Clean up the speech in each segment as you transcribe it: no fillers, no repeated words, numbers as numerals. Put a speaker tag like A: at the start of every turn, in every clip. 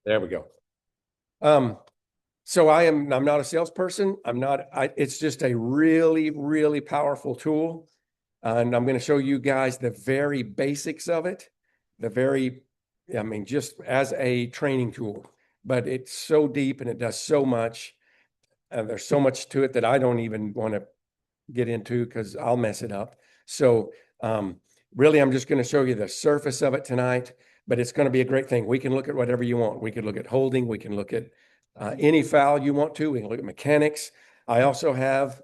A: There we go. So I'm not a salesperson. It's just a really, really powerful tool. And I'm going to show you guys the very basics of it. Just as a training tool, but it's so deep and it does so much. There's so much to it that I don't even want to get into because I'll mess it up. So really, I'm just going to show you the surface of it tonight, but it's going to be a great thing. We can look at whatever you want. We can look at holding. We can look at any foul you want to. We can look at mechanics. I also have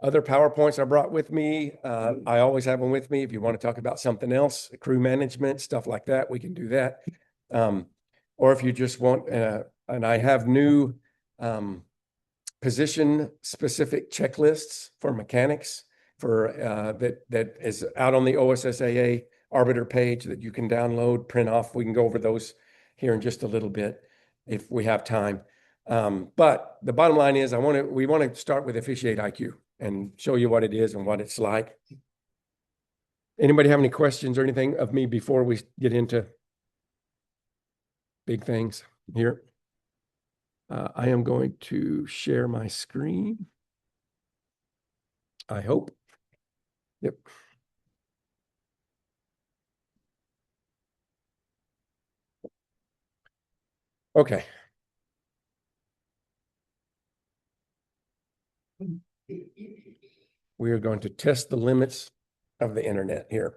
A: other PowerPoints I brought with me. I always have them with me. If you want to talk about something else, crew management, stuff like that, we can do that. Or if you just want, and I have new position specific checklists for mechanics for that is out on the OSSAA arbiter page that you can download, print off. We can go over those here in just a little bit if we have time. But the bottom line is we want to start with Officiate IQ and show you what it is and what it's like. Anybody have any questions or anything of me before we get into big things here? I am going to share my screen. I hope. Yep. Okay. We are going to test the limits of the internet here.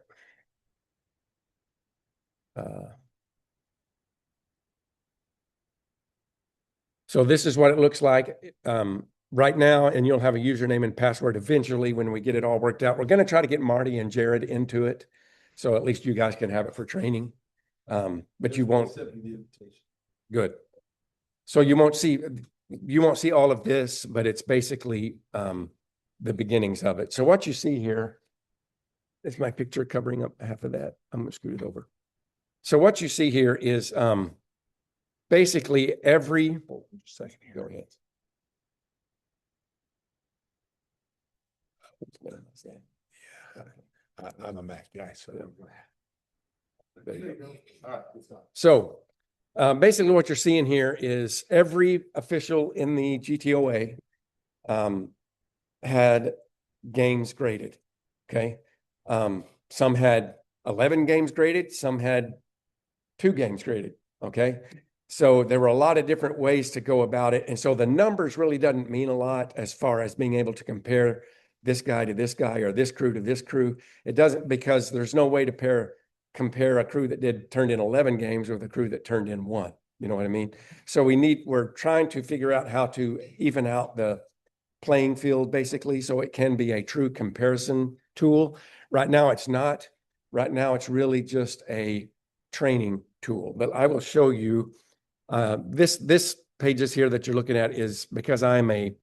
A: So this is what it looks like right now, and you'll have a username and password eventually when we get it all worked out. We're going to try to get Marty and Jared into it, so at least you guys can have it for training. But you won't. Good. So you won't see all of this, but it's basically the beginnings of it. So what you see here is my picture covering up half of that. I'm going to scoot it over. So what you see here is basically every. Oh, just a second. Go ahead.
B: Yeah, I'm a Mac guy, so
A: there you go. All right, so basically what you're seeing here is every official in the GTOA had games graded. Okay. Some had 11 games graded, some had 2 games graded. Okay. So there were a lot of different ways to go about it. And so the numbers really doesn't mean a lot as far as being able to compare this guy to this guy or this crew to this crew. It doesn't, because there's no way to compare a crew that turned in 11 games with a crew that turned in 1. You know what I mean? So we're trying to figure out how to even out the playing field basically, so it can be a true comparison tool. Right now it's not. Right now it's really just a training tool, but I will show you this pages here that you're looking at is because I'm a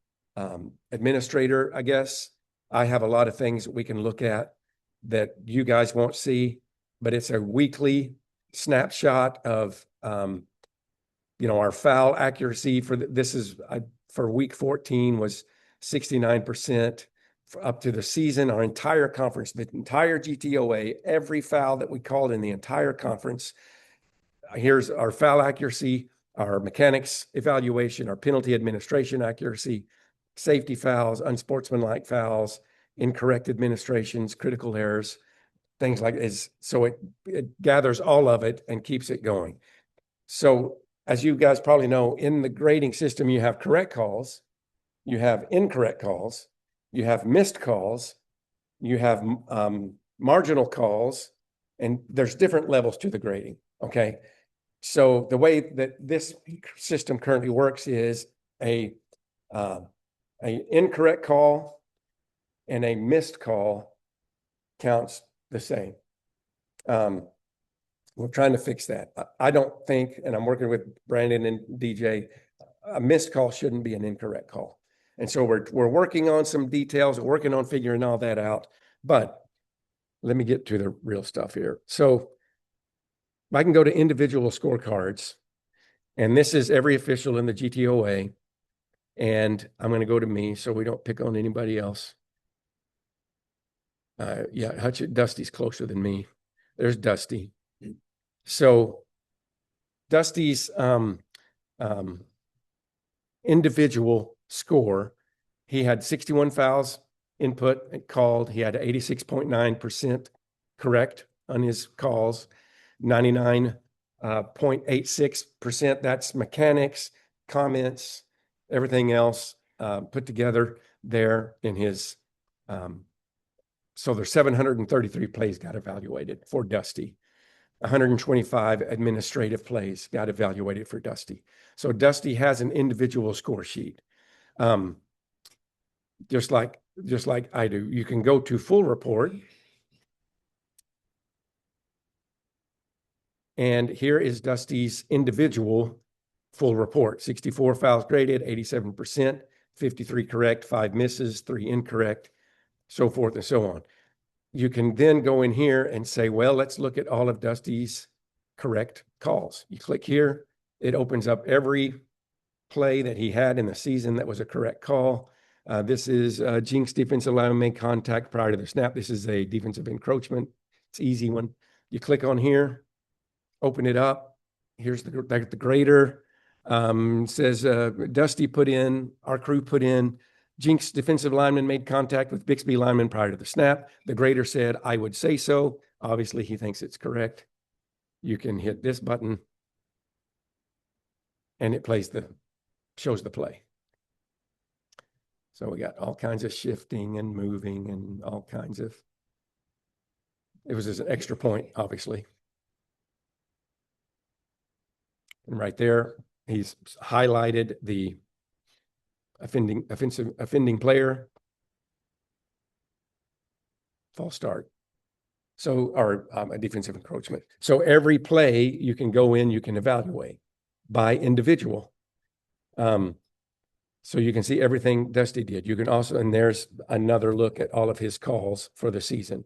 A: administrator, I guess. I have a lot of things that we can look at that you guys won't see, but it's a weekly snapshot of our foul accuracy for week 14 was 69% up to the season. Our entire conference, the entire GTOA, every foul that we called in the entire conference. Here's our foul accuracy, our mechanics evaluation, our penalty administration accuracy, safety fouls, unsportsmanlike fouls, incorrect administrations, critical errors, things like this. So it gathers all of it and keeps it going. So as you guys probably know, in the grading system, you have correct calls, you have incorrect calls, you have missed calls, you have marginal calls, and there's different levels to the grading. Okay. So the way that this system currently works is a incorrect call and a missed call counts the same. We're trying to fix that. I don't think, and I'm working with Brandon and DJ, a missed call shouldn't be an incorrect call. And so we're working on some details, working on figuring all that out. But let me get to the real stuff here. So I can go to individual scorecards, and this is every official in the GTOA. And I'm going to go to me so we don't pick on anybody else. Yeah, Dusty's closer than me. There's Dusty. So Dusty's individual score. He had 61 fouls input and called. He had 86.9% correct on his calls, 99.86%. That's mechanics, comments, everything else put together there in his. So there's 733 plays got evaluated for Dusty. 125 administrative plays got evaluated for Dusty. So Dusty has an individual score sheet. Just like I do. You can go to full report. And here is Dusty's individual full report. 64 fouls graded, 87%, 53 correct, 5 misses, 3 incorrect, so forth and so on. You can then go in here and say, well, let's look at all of Dusty's correct calls. You click here, it opens up every play that he had in the season that was a correct call. This is Jinx defensive lineman made contact prior to the snap. This is a defensive encroachment. It's an easy one. You click on here, open it up. Here's the grader. Says Dusty put in, our crew put in, Jinx defensive lineman made contact with Bixby lineman prior to the snap. The grader said, I would say so. Obviously, he thinks it's correct. You can hit this button and it shows the play. So we got all kinds of shifting and moving and all kinds of, it was just an extra point, obviously. And right there, he's highlighted the offending player, false start. So, or a defensive encroachment. So every play you can go in, you can evaluate by individual. So you can see everything Dusty did. You can also, and there's another look at all of his calls for the season.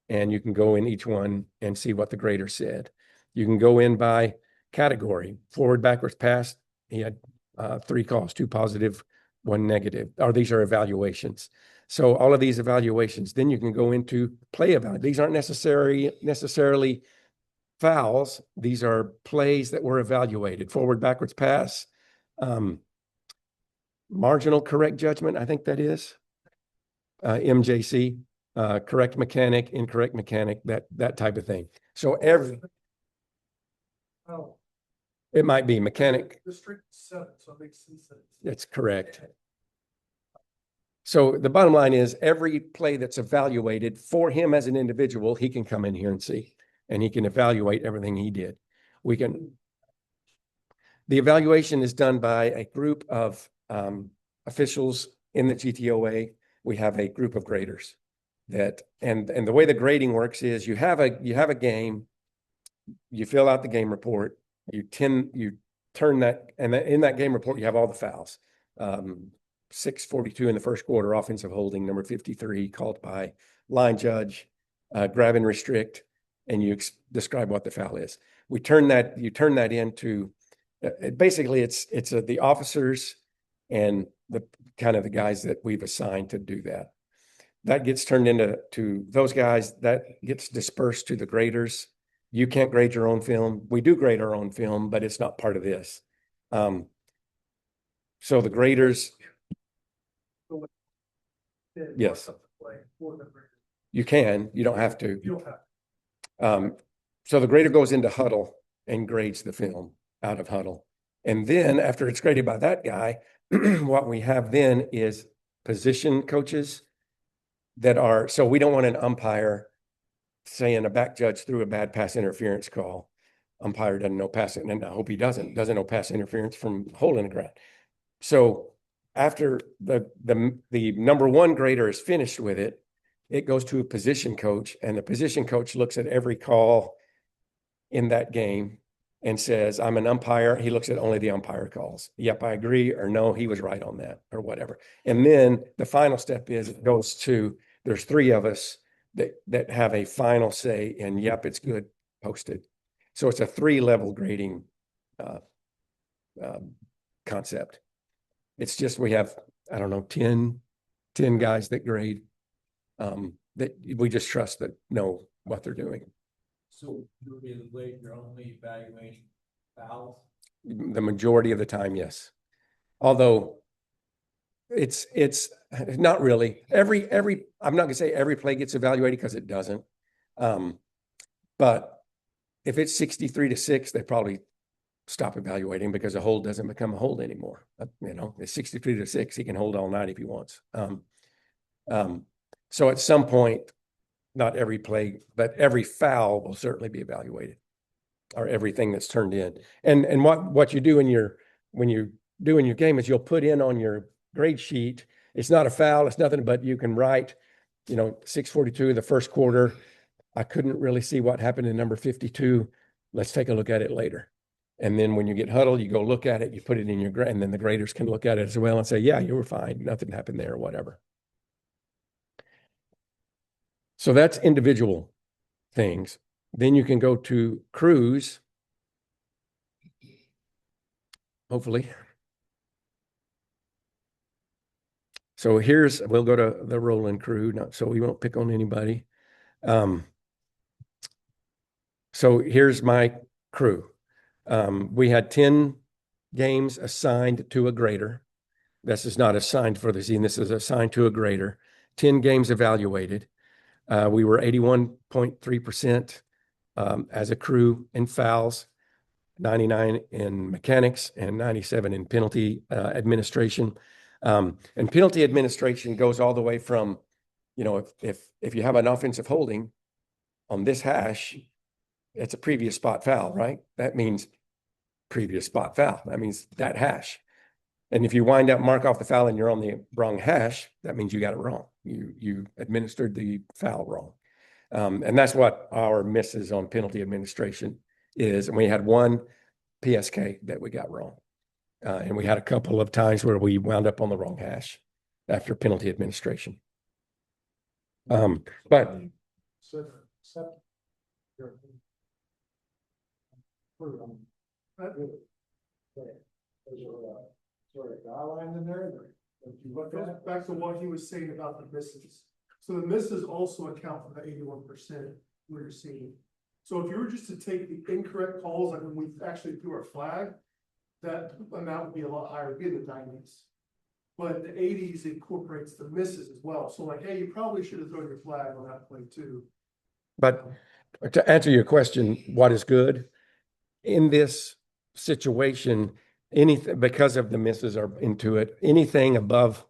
A: And you can go in each one and see what the grader said. You can go in by category, forward, backwards, pass. He had 3 calls, 2 positive, 1 negative, or these are evaluations. So all of these evaluations, then you can go into play evaluation. These aren't necessarily fouls. These are plays that were evaluated. Forward, backwards, pass, marginal correct judgment, I think that is, MJC, correct mechanic, incorrect mechanic, that type of thing. So it might be mechanic.
B: Restricted 7, so it makes sense.
A: That's correct. So the bottom line is every play that's evaluated for him as an individual, he can come in here and see, and he can evaluate everything he did. The evaluation is done by a group of officials in the GTOA. We have a group of graders and the way the grading works is you have a game, you fill out the game report, you turn that, and in that game report, you have all the fouls. 6:42 in the first quarter, offensive holding, number 53, called by line judge, grab and restrict, and you describe what the foul is. You turn that into, basically it's the officers and the kind of the guys that we've assigned to do that. That gets turned into those guys, that gets dispersed to the graders. You can't grade your own film. We do grade our own film, but it's not part of this. So the graders, yes, you can. You don't have to. So the grader goes into huddle and grades the film out of huddle. And then after it's graded by that guy, what we have then is position coaches that are, so we don't want an umpire saying a back judge threw a bad pass interference call. Umpire doesn't know pass, and I hope he doesn't know pass interference from holding the ground. So after the number 1 grader is finished with it, it goes to a position coach, and the position coach looks at every call in that game and says, I'm an umpire. He looks at only the umpire calls. Yep, I agree, or no, he was right on that, or whatever. And then the final step is it goes to, there's 3 of us that have a final say, and yep, it's good, posted. So it's a 3-level grading concept. It's just, we have, I don't know, 10 guys that grade, that we just trust that know what they're doing.
C: So you're only evaluating fouls?
A: The majority of the time, yes. Although it's not really I'm not gonna say every play gets evaluated because it doesn't. But if it's 63-6, they probably stop evaluating because a hold doesn't become a hold anymore. It's 63-6. He can hold all night if he wants. So at some point, not every play, but every foul will certainly be evaluated, or everything that's turned in. And what you do when you do in your game is you'll put in on your grade sheet. It's not a foul. It's nothing, but you can write, 6:42 the first quarter. I couldn't really see what happened in number 52. Let's take a look at it later. And then when you get huddled, you go look at it, you put it in your grade, and then the graders can look at it as well and say, yeah, you were fine. Nothing happened there or whatever. So that's individual things. Then you can go to crews, hopefully. So we'll go to the Rolen crew, so we won't pick on anybody. So here's my crew. We had 10 games assigned to a grader. This is not assigned for the season. This is assigned to a grader. 10 games evaluated. We were 81.3% as a crew in fouls, 99 in mechanics, and 97 in penalty administration. And penalty administration goes all the way from, if you have an offensive holding on this hash, it's a previous spot foul, right? That means previous spot foul. That means that hash. And if you wind up mark off the foul and you're on the wrong hash, that means you got it wrong. You administered the foul wrong. And that's what our misses on penalty administration is. And we had one PSK that we got wrong. And we had a couple of times where we wound up on the wrong hash after penalty administration. But
B: Sort of guideline in there. If you look back to what he was saying about the misses. So the misses also account for the 81% we're seeing. So if you were just to take the incorrect calls, like when we actually threw our flag, that amount would be a lot higher, it'd be in the 90s. But the 80s incorporates the misses as well. So like, hey, you probably should have thrown your flag on that play too.
A: But to answer your question, what is good in this situation? Anything, because of the misses are into it, anything above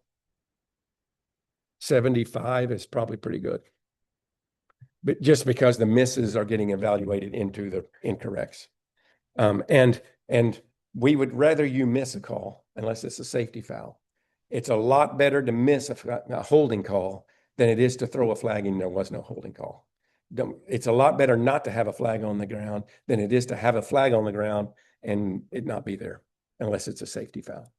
A: 75 is probably pretty good. But just because the misses are getting evaluated into the incorrects. And we would rather you miss a call unless it's a safety foul. It's a lot better to miss a holding call than it is to throw a flag and there was no holding call. It's a lot better not to have a flag on the ground than it is to have a flag on the ground and it not be there unless it's a safety foul.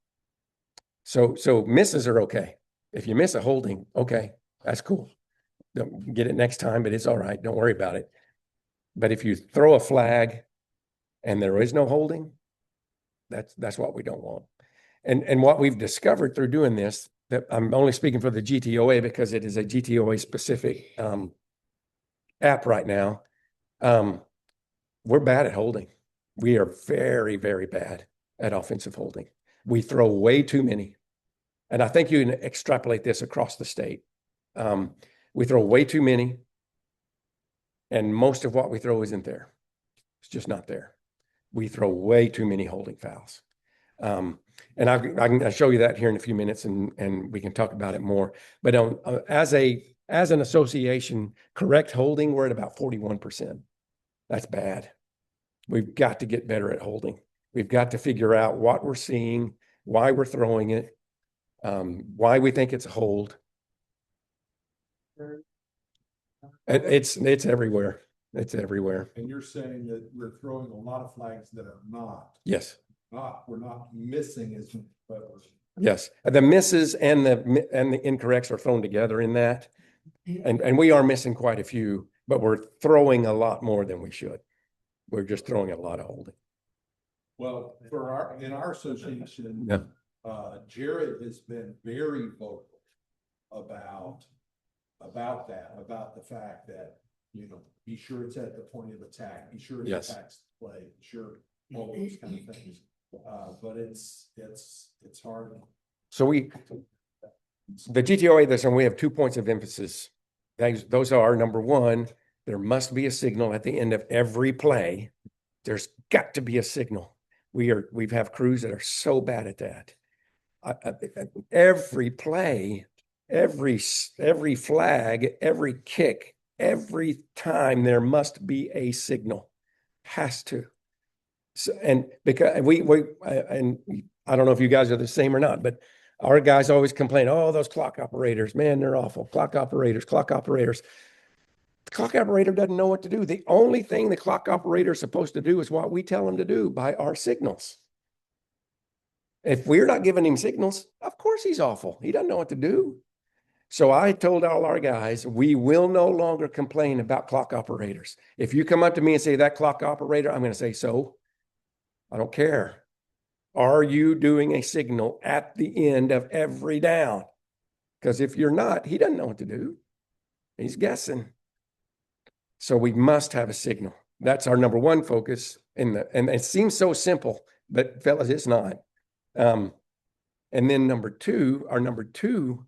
A: So misses are okay. If you miss a holding, okay, that's cool. Don't get it next time, but it's all right. Don't worry about it. But if you throw a flag and there is no holding, that's what we don't want. And what we've discovered through doing this, that I'm only speaking for the GTOA because it is a GTOA specific app right now. We're bad at holding. We are very, very bad at offensive holding. We throw way too many. And I think you can extrapolate this across the state. We throw way too many. And most of what we throw isn't there. It's just not there. We throw way too many holding fouls. And I can show you that here in a few minutes and we can talk about it more. But as an association, correct holding, we're at about 41%. That's bad. We've got to get better at holding. We've got to figure out what we're seeing, why we're throwing it, why we think it's a hold. It's everywhere. It's everywhere.
C: And you're saying that we're throwing a lot of flags that are not.
A: Yes.
C: We're not missing as much, but
A: yes. The misses and the incorrects are thrown together in that. And we are missing quite a few, but we're throwing a lot more than we should. We're just throwing a lot of holding.
C: Well, in our association,
A: yeah.
C: Jared has been very vocal about the fact that, be sure it's at the point of attack, be sure it attacks the play, be sure all those kind of things. But it's hard.
A: So the GTOA, this, and we have 2 points of emphasis. Those are, number one, there must be a signal at the end of every play. There's got to be a signal. We have crews that are so bad at that. Every play, every flag, every kick, every time there must be a signal. Has to. So, and because and I don't know if you guys are the same or not, but our guys always complain, oh, those clock operators, man, they're awful. Clock operators, clock operators. The clock operator doesn't know what to do. The only thing the clock operator is supposed to do is what we tell him to do by our signals. If we're not giving him signals, of course he's awful. He doesn't know what to do. So I told all our guys, we will no longer complain about clock operators. If you come up to me and say that clock operator, I'm going to say, so I don't care. Are you doing a signal at the end of every down? Because if you're not, he doesn't know what to do. He's guessing. So we must have a signal. That's our number one focus. And it seems so simple, but fellas, it's not. And then our number two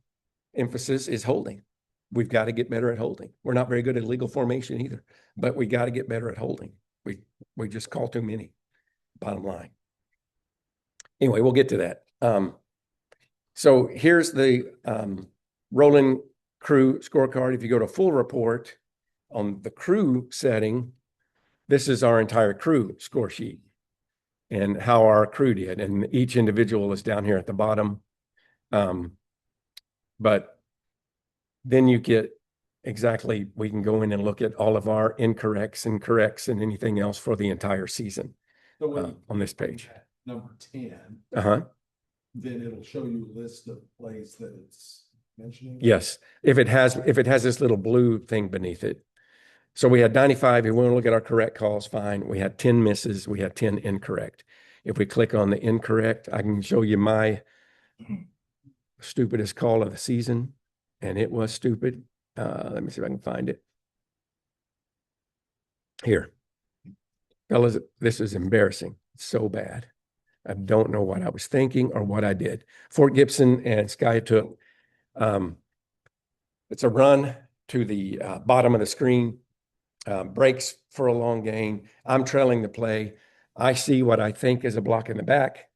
A: emphasis is holding. We've got to get better at holding. We're not very good at legal formation either, but we got to get better at holding. We just call too many, bottom line. Anyway, we'll get to that. So here's the Rolen crew scorecard. If you go to full report on the crew setting, this is our entire crew score sheet and how our crew did. And each individual is down here at the bottom. But then you get exactly, we can go in and look at all of our incorrects and corrects and anything else for the entire season on this page.
C: Number 10.
A: Uh-huh.
C: Then it'll show you a list of plays that it's mentioning.
A: Yes. If it has this little blue thing beneath it. So we had 95. If we want to look at our correct calls, fine. We had 10 misses. We had 10 incorrect. If we click on the incorrect, I can show you my stupidest call of the season. And it was stupid. Let me see if I can find it. Here. Fellas, this is embarrassing. It's so bad. I don't know what I was thinking or what I did. Fort Gibson and Skiatook. It's a run to the bottom of the screen. Breaks for a long gain. I'm trailing the play. I see what I think is a block in the back.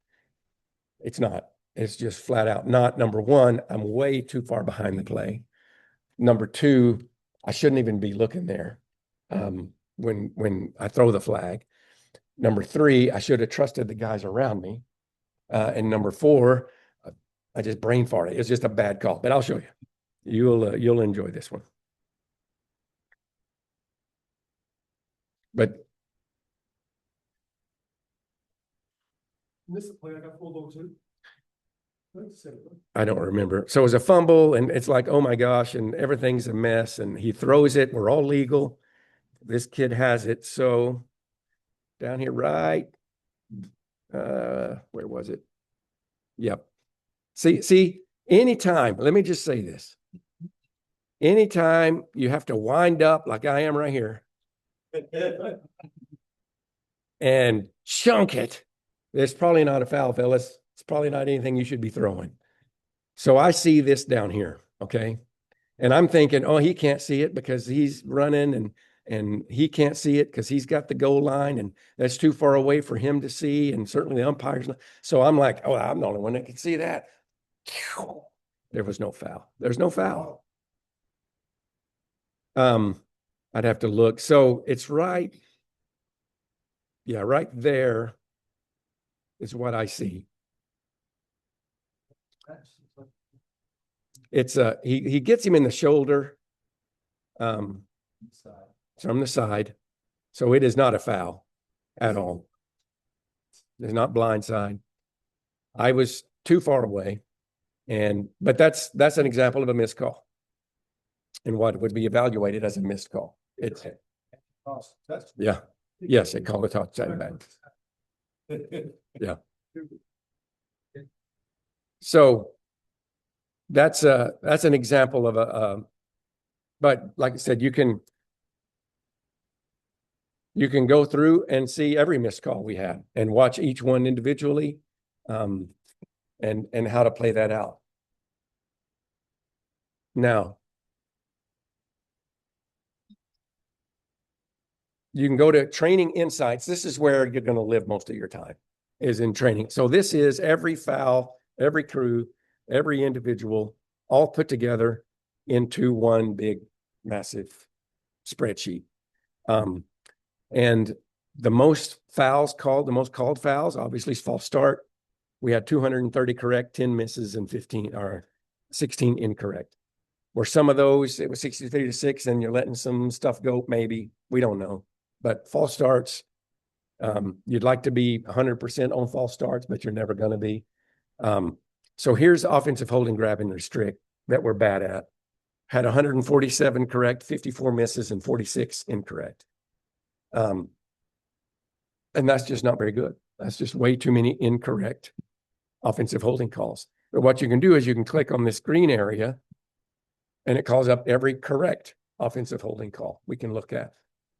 A: It's not. It's just flat out not. Number one, I'm way too far behind the play. Number two, I shouldn't even be looking there when I throw the flag. Number three, I should have trusted the guys around me. And number four, I just brain farted. It's just a bad call, but I'll show you. You'll enjoy this one. But
B: This play I got pulled on too.
A: I don't remember. So it was a fumble, and it's like, oh my gosh, and everything's a mess. And he throws it. We're all legal. This kid has it. So down here, right? Where was it? Yep. See, anytime, let me just say this. Anytime you have to wind up like I am right here and chunk it, it's probably not a foul, fellas. It's probably not anything you should be throwing. So I see this down here, okay? And I'm thinking, oh, he can't see it because he's running and he can't see it because he's got the goal line and that's too far away for him to see. And certainly the umpire's not. So I'm like, oh, I'm the only one that can see that. There was no foul. There's no foul. I'd have to look. So it's right. Yeah, right there is what I see. It's he gets him in the shoulder from the side. So it is not a foul at all. It's not blindside. I was too far away. But that's an example of a missed call. And what would be evaluated as a missed call. It's yeah. Yes, it called a touchdown back. Yeah. So that's an example of but like I said, you can you can go through and see every missed call we had and watch each one individually, and how to play that out. Now, you can go to training insights. This is where you're going to live most of your time, is in training. So this is every foul, every crew, every individual, all put together into one big, massive spreadsheet. And the most called fouls, obviously, is false start. We had 230 correct, 10 misses, and 16 incorrect. Were some of those, it was 63-6, and you're letting some stuff go, maybe. We don't know. But false starts, you'd like to be 100% on false starts, but you're never going to be. So here's offensive holding, grab, and restrict that we're bad at. Had 147 correct, 54 misses, and 46 incorrect. And that's just not very good. That's just way too many incorrect offensive holding calls. But what you can do is you can click on this green area, and it calls up every correct offensive holding call we can look at.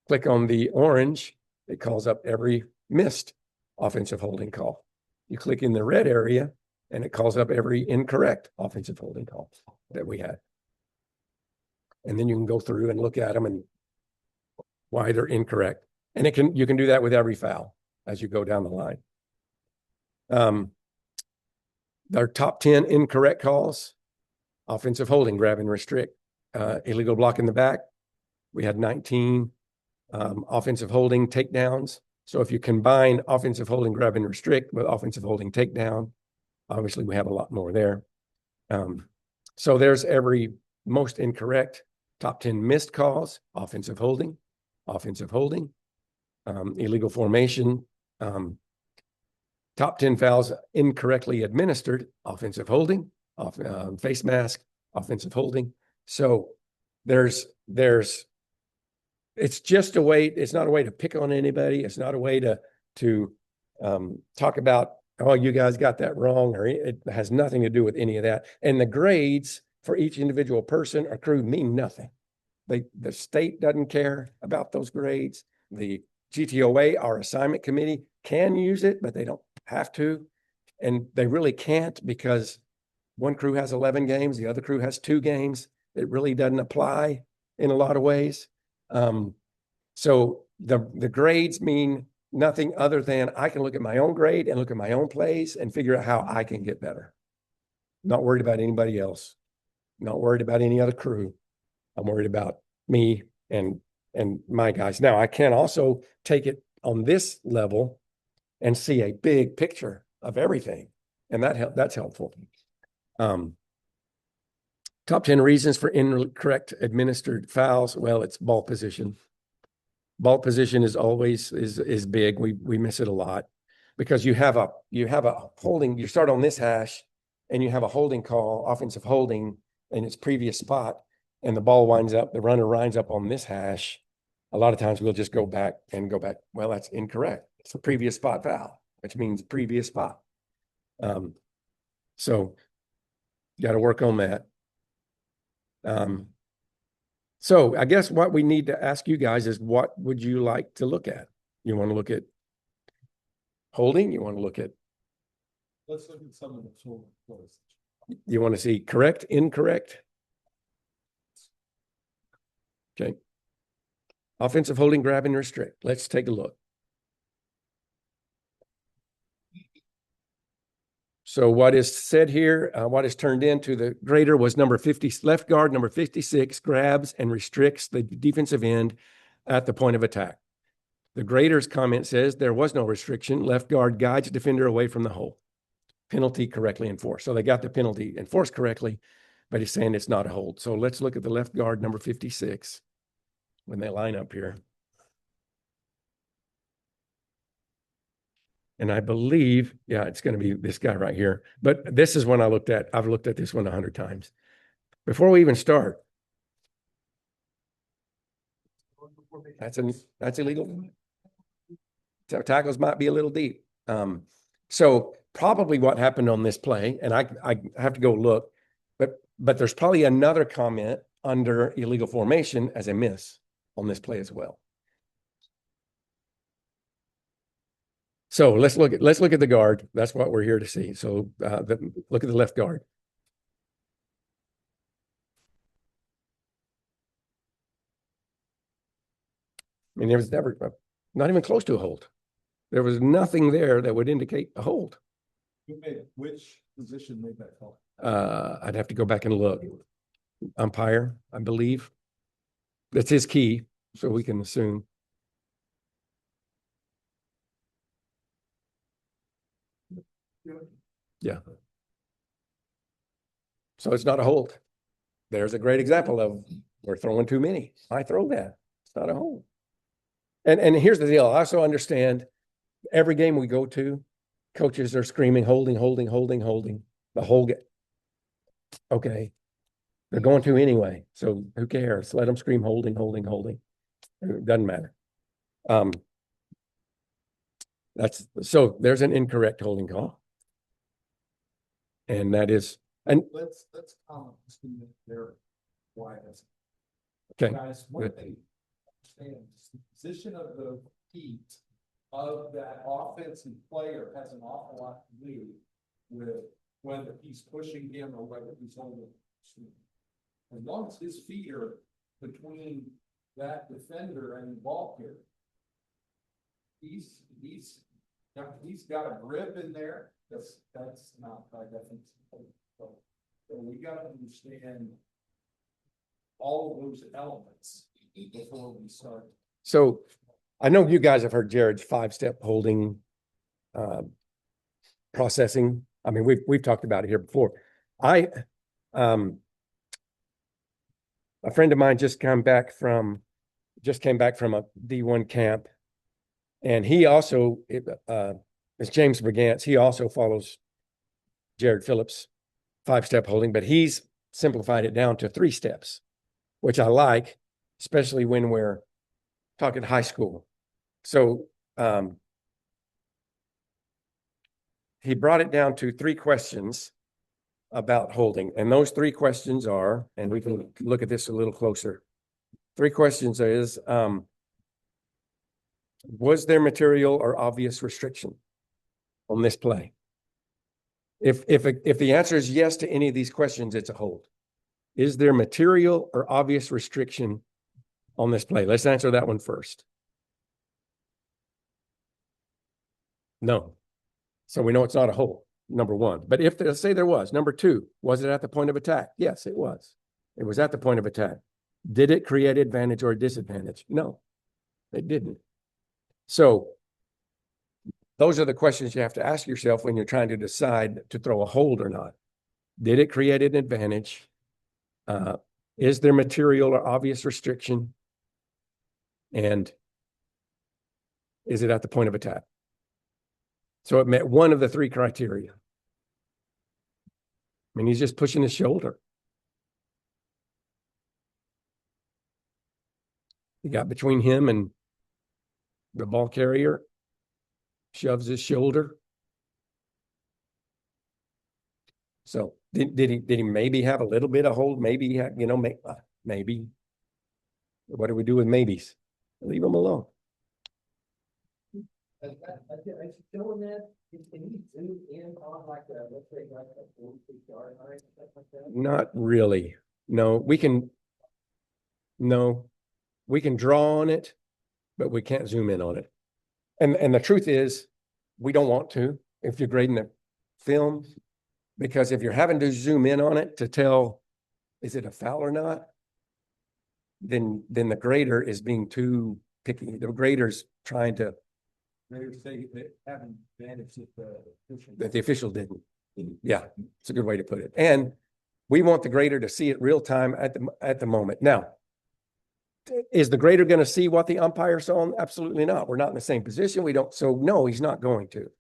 A: Click on the orange, it calls up every missed offensive holding call. You click in the red area, and it calls up every incorrect offensive holding call that we had. And then you can go through and look at them and why they're incorrect. And you can do that with every foul as you go down the line. Their top 10 incorrect calls: offensive holding, grab and restrict, illegal block in the back. We had 19 offensive holding takedowns. So if you combine offensive holding, grab and restrict with offensive holding takedown, obviously we have a lot more there. So there's every most incorrect. Top 10 missed calls: offensive holding, illegal formation, top 10 fouls incorrectly administered: offensive holding, face mask, offensive holding. So it's just a way, it's not a way to pick on anybody. It's not a way to talk about, oh, you guys got that wrong, or it has nothing to do with any of that. And the grades for each individual person or crew mean nothing. The state doesn't care about those grades. The GTOA, our assignment committee, can use it, but they don't have to. And they really can't, because one crew has 11 games, the other crew has 2 games. It really doesn't apply in a lot of ways. So the grades mean nothing other than I can look at my own grade and look at my own plays and figure out how I can get better. Not worried about anybody else. Not worried about any other crew. I'm worried about me and my guys. Now, I can also take it on this level and see a big picture of everything, and that's helpful. Top 10 reasons for incorrect administered fouls. Well, it's ball position. Ball position is always is big. We miss it a lot, because you have a holding. You start on this hash, and you have a holding call, offensive holding, in its previous spot, and the runner winds up on this hash. A lot of times we'll just go back. Well, that's incorrect. It's a previous spot foul, which means previous spot. So got to work on that. So I guess what we need to ask you guys is, what would you like to look at? You want to look at holding? You want to look at?
C: Let's look at some of the total plays.
A: You want to see correct, incorrect? Okay. Offensive holding, grab, and restrict. Let's take a look. So what is said here, what is turned into the grader was number 50, left guard, number 56, grabs and restricts the defensive end at the point of attack. The grader's comment says there was no restriction. Left guard guides defender away from the hole. Penalty correctly enforced. So they got the penalty enforced correctly, but he's saying it's not a hold. So let's look at the left guard, number 56, when they line up here. And I believe, yeah, it's going to be this guy right here. But this is one I've looked at this one 100 times. Before we even start, that's illegal. So tackles might be a little deep. So probably what happened on this play, and I have to go look, but there's probably another comment under illegal formation as a miss on this play as well. So let's look at the guard. That's what we're here to see. So look at the left guard. I mean, there was never, not even close to a hold. There was nothing there that would indicate a hold.
C: Which position made that call?
A: I'd have to go back and look. Umpire, I believe. That's his key, so we can assume. Yeah. So it's not a hold. There's a great example of we're throwing too many. I throw that. It's not a hold. And here's the deal. I also understand every game we go to, coaches are screaming, holding the whole game. Okay. They're going to anyway. So who cares? Let them scream holding. It doesn't matter. So there's an incorrect holding call. And that is, and
C: Let's comment just a minute there. Why that's
A: okay.
C: guys, one thing understand is the position of the feet of that offensive player has an awful lot to do with whether he's pushing him or whether he's holding him. As long as his feet are between that defender and the ball carrier, he's got a grip in there. That's not by definition. So we got to understand all of those elements before we start.
A: So I know you guys have heard Jared's 5-step holding processing. I mean, we've talked about it here before. A friend of mine just came back from a D1 camp, and he also is James Brigance. He also follows Jared Phillips' 5-step holding, but he's simplified it down to 3 steps, which I like, especially when we're talking high school. So he brought it down to 3 questions about holding. And those 3 questions are, and we can look at this a little closer. 3 questions is, was there material or obvious restriction on this play? If the answer is yes to any of these questions, it's a hold. Is there material or obvious restriction on this play? Let's answer that one first. No. So we know it's not a hold, number 1. But if let's say there was, number 2, was it at the point of attack? Yes, it was. It was at the point of attack. Did it create advantage or disadvantage? No, it didn't. So those are the questions you have to ask yourself when you're trying to decide to throw a hold or not. Did it create an advantage? Is there material or obvious restriction? And is it at the point of attack? So it met one of the 3 criteria. I mean, he's just pushing his shoulder. He got between him and the ball carrier, shoves his shoulder. So did he maybe have a little bit of hold? Maybe he had, maybe. What do we do with maybes? Leave them alone.
D: I showing that, can you zoom in on like a, let's say like a 46-yard line, stuff like that?
A: Not really. No, we can draw on it, but we can't zoom in on it. And the truth is, we don't want to if you're grading the film, because if you're having to zoom in on it to tell, is it a foul or not? Then the grader is being too picky. The grader's trying to.
C: They say they haven't managed it,
A: That the official didn't. Yeah, it's a good way to put it. And we want the grader to see it real time at the moment. Now, is the grader going to see what the umpire saw? Absolutely not. We're not in the same position. We don't. So no, he's not going to.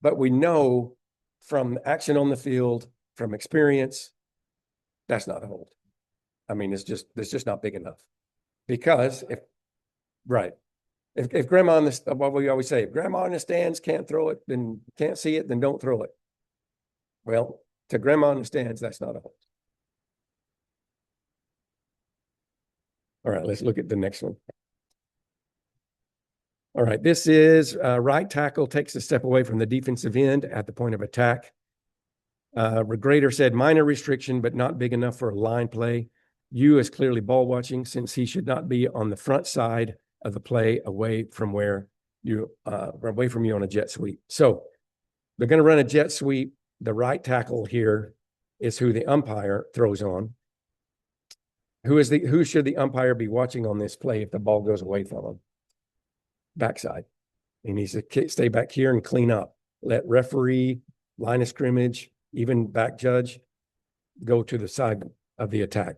A: But we know from action on the field, from experience, that's not a hold. I mean, it's just not big enough. Because if grandma in the, what we always say, if grandma in the stands can't throw it, then can't see it, then don't throw it. Well, to grandma in the stands, that's not a hold. All right, let's look at the next one. All right, this is right tackle takes a step away from the defensive end at the point of attack. Regrader said minor restriction, but not big enough for a line play. You is clearly ball watching since he should not be on the front side of the play away from where you away from you on a jet sweep. So they're going to run a jet sweep. The right tackle here is who the umpire throws on. Who should the umpire be watching on this play if the ball goes away from him? Backside. He needs to stay back here and clean up. Let referee, line of scrimmage, even back judge go to the side of the attack.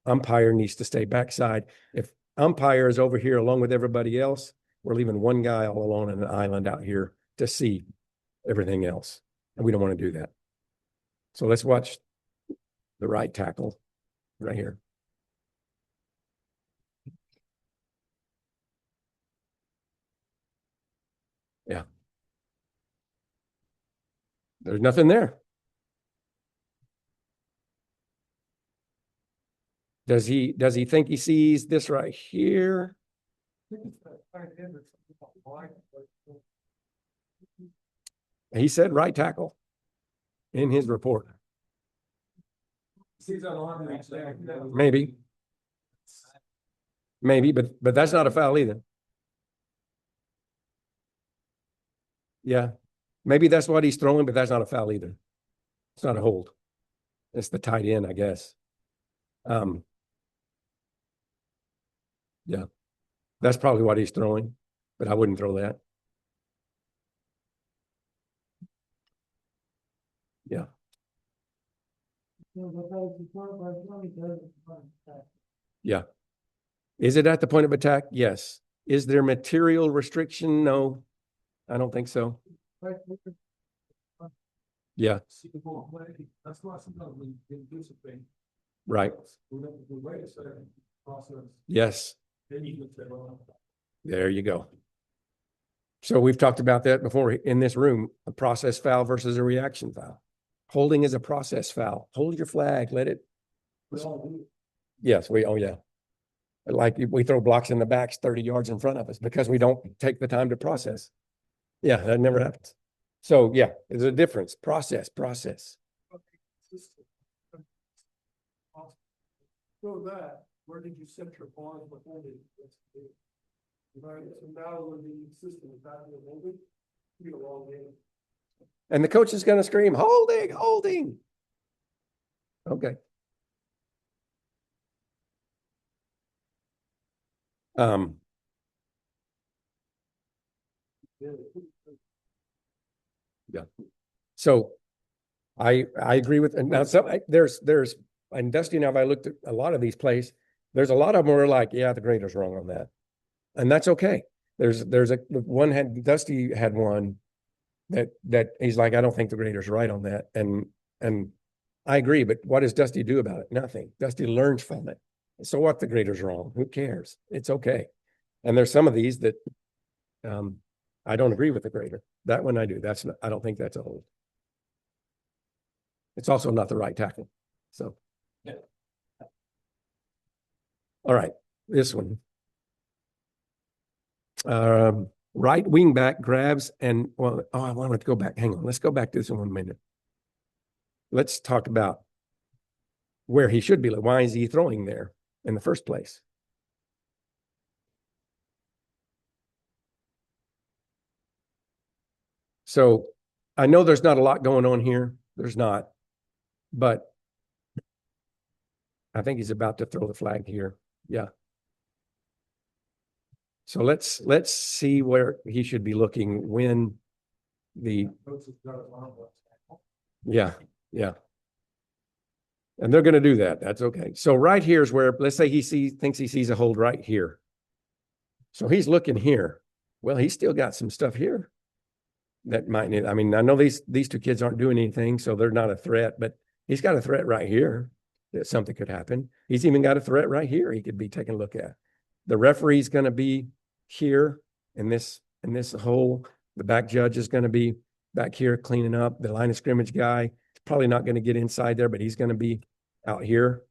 A: Umpire needs to stay backside. If umpire is over here along with everybody else, we're leaving one guy all alone on an island out here to see everything else. And we don't want to do that. So let's watch the right tackle right here. Yeah. There's nothing there. Does he think he sees this right here? He said right tackle in his report. Maybe. Maybe, but that's not a foul either. Yeah. Maybe that's what he's throwing, but that's not a foul either. It's not a hold. It's the tight end, I guess. Yeah. That's probably what he's throwing, but I wouldn't throw that. Yeah. Yeah. Is it at the point of attack? Yes. Is there material restriction? No, I don't think so. Yeah. Right. Yes. There you go. So we've talked about that before in this room, a process foul versus a reaction foul. Holding is a process foul. Hold your flag, let it. Yes, oh yeah. Like we throw blocks in the backs 30 yards in front of us because we don't take the time to process. Yeah, that never happens. So yeah, there's a difference. Process.
B: So that, where did you set your pause before the? Right, so now with the system, is that the holding? You get a long game.
A: And the coach is going to scream, holding. Okay. Yeah. So I agree with, and now there's and Dusty, now if I looked at a lot of these plays, there's a lot of them where like, yeah, the grader's wrong on that. And that's okay. There's Dusty had one that he's like, I don't think the grader's right on that. And I agree, but what does Dusty do about it? Nothing. Dusty learns from it. So what, the grader's wrong? Who cares? It's okay. And there's some of these that I don't agree with the grader. That one I do. I don't think that's a hold. It's also not the right tackle. So, yeah. All right, this one. Right wing back grabs and, well, I wanted to go back. Hang on. Let's go back to this in 1 minute. Let's talk about where he should be. Why is he throwing there in the first place? So I know there's not a lot going on here. There's not, but I think he's about to throw the flag here. Yeah. So let's see where he should be looking when the, yeah. And they're going to do that. That's okay. So right here is where, let's say thinks he sees a hold right here. So he's looking here. Well, he's still got some stuff here that might need. I mean, I know these two kids aren't doing anything, so they're not a threat, but he's got a threat right here that something could happen. He's even got a threat right here he could be taking a look at. The referee's going to be here in this hole. The back judge is going to be back here cleaning up. The line of scrimmage guy is probably not going to get inside there, but he's going to be out here,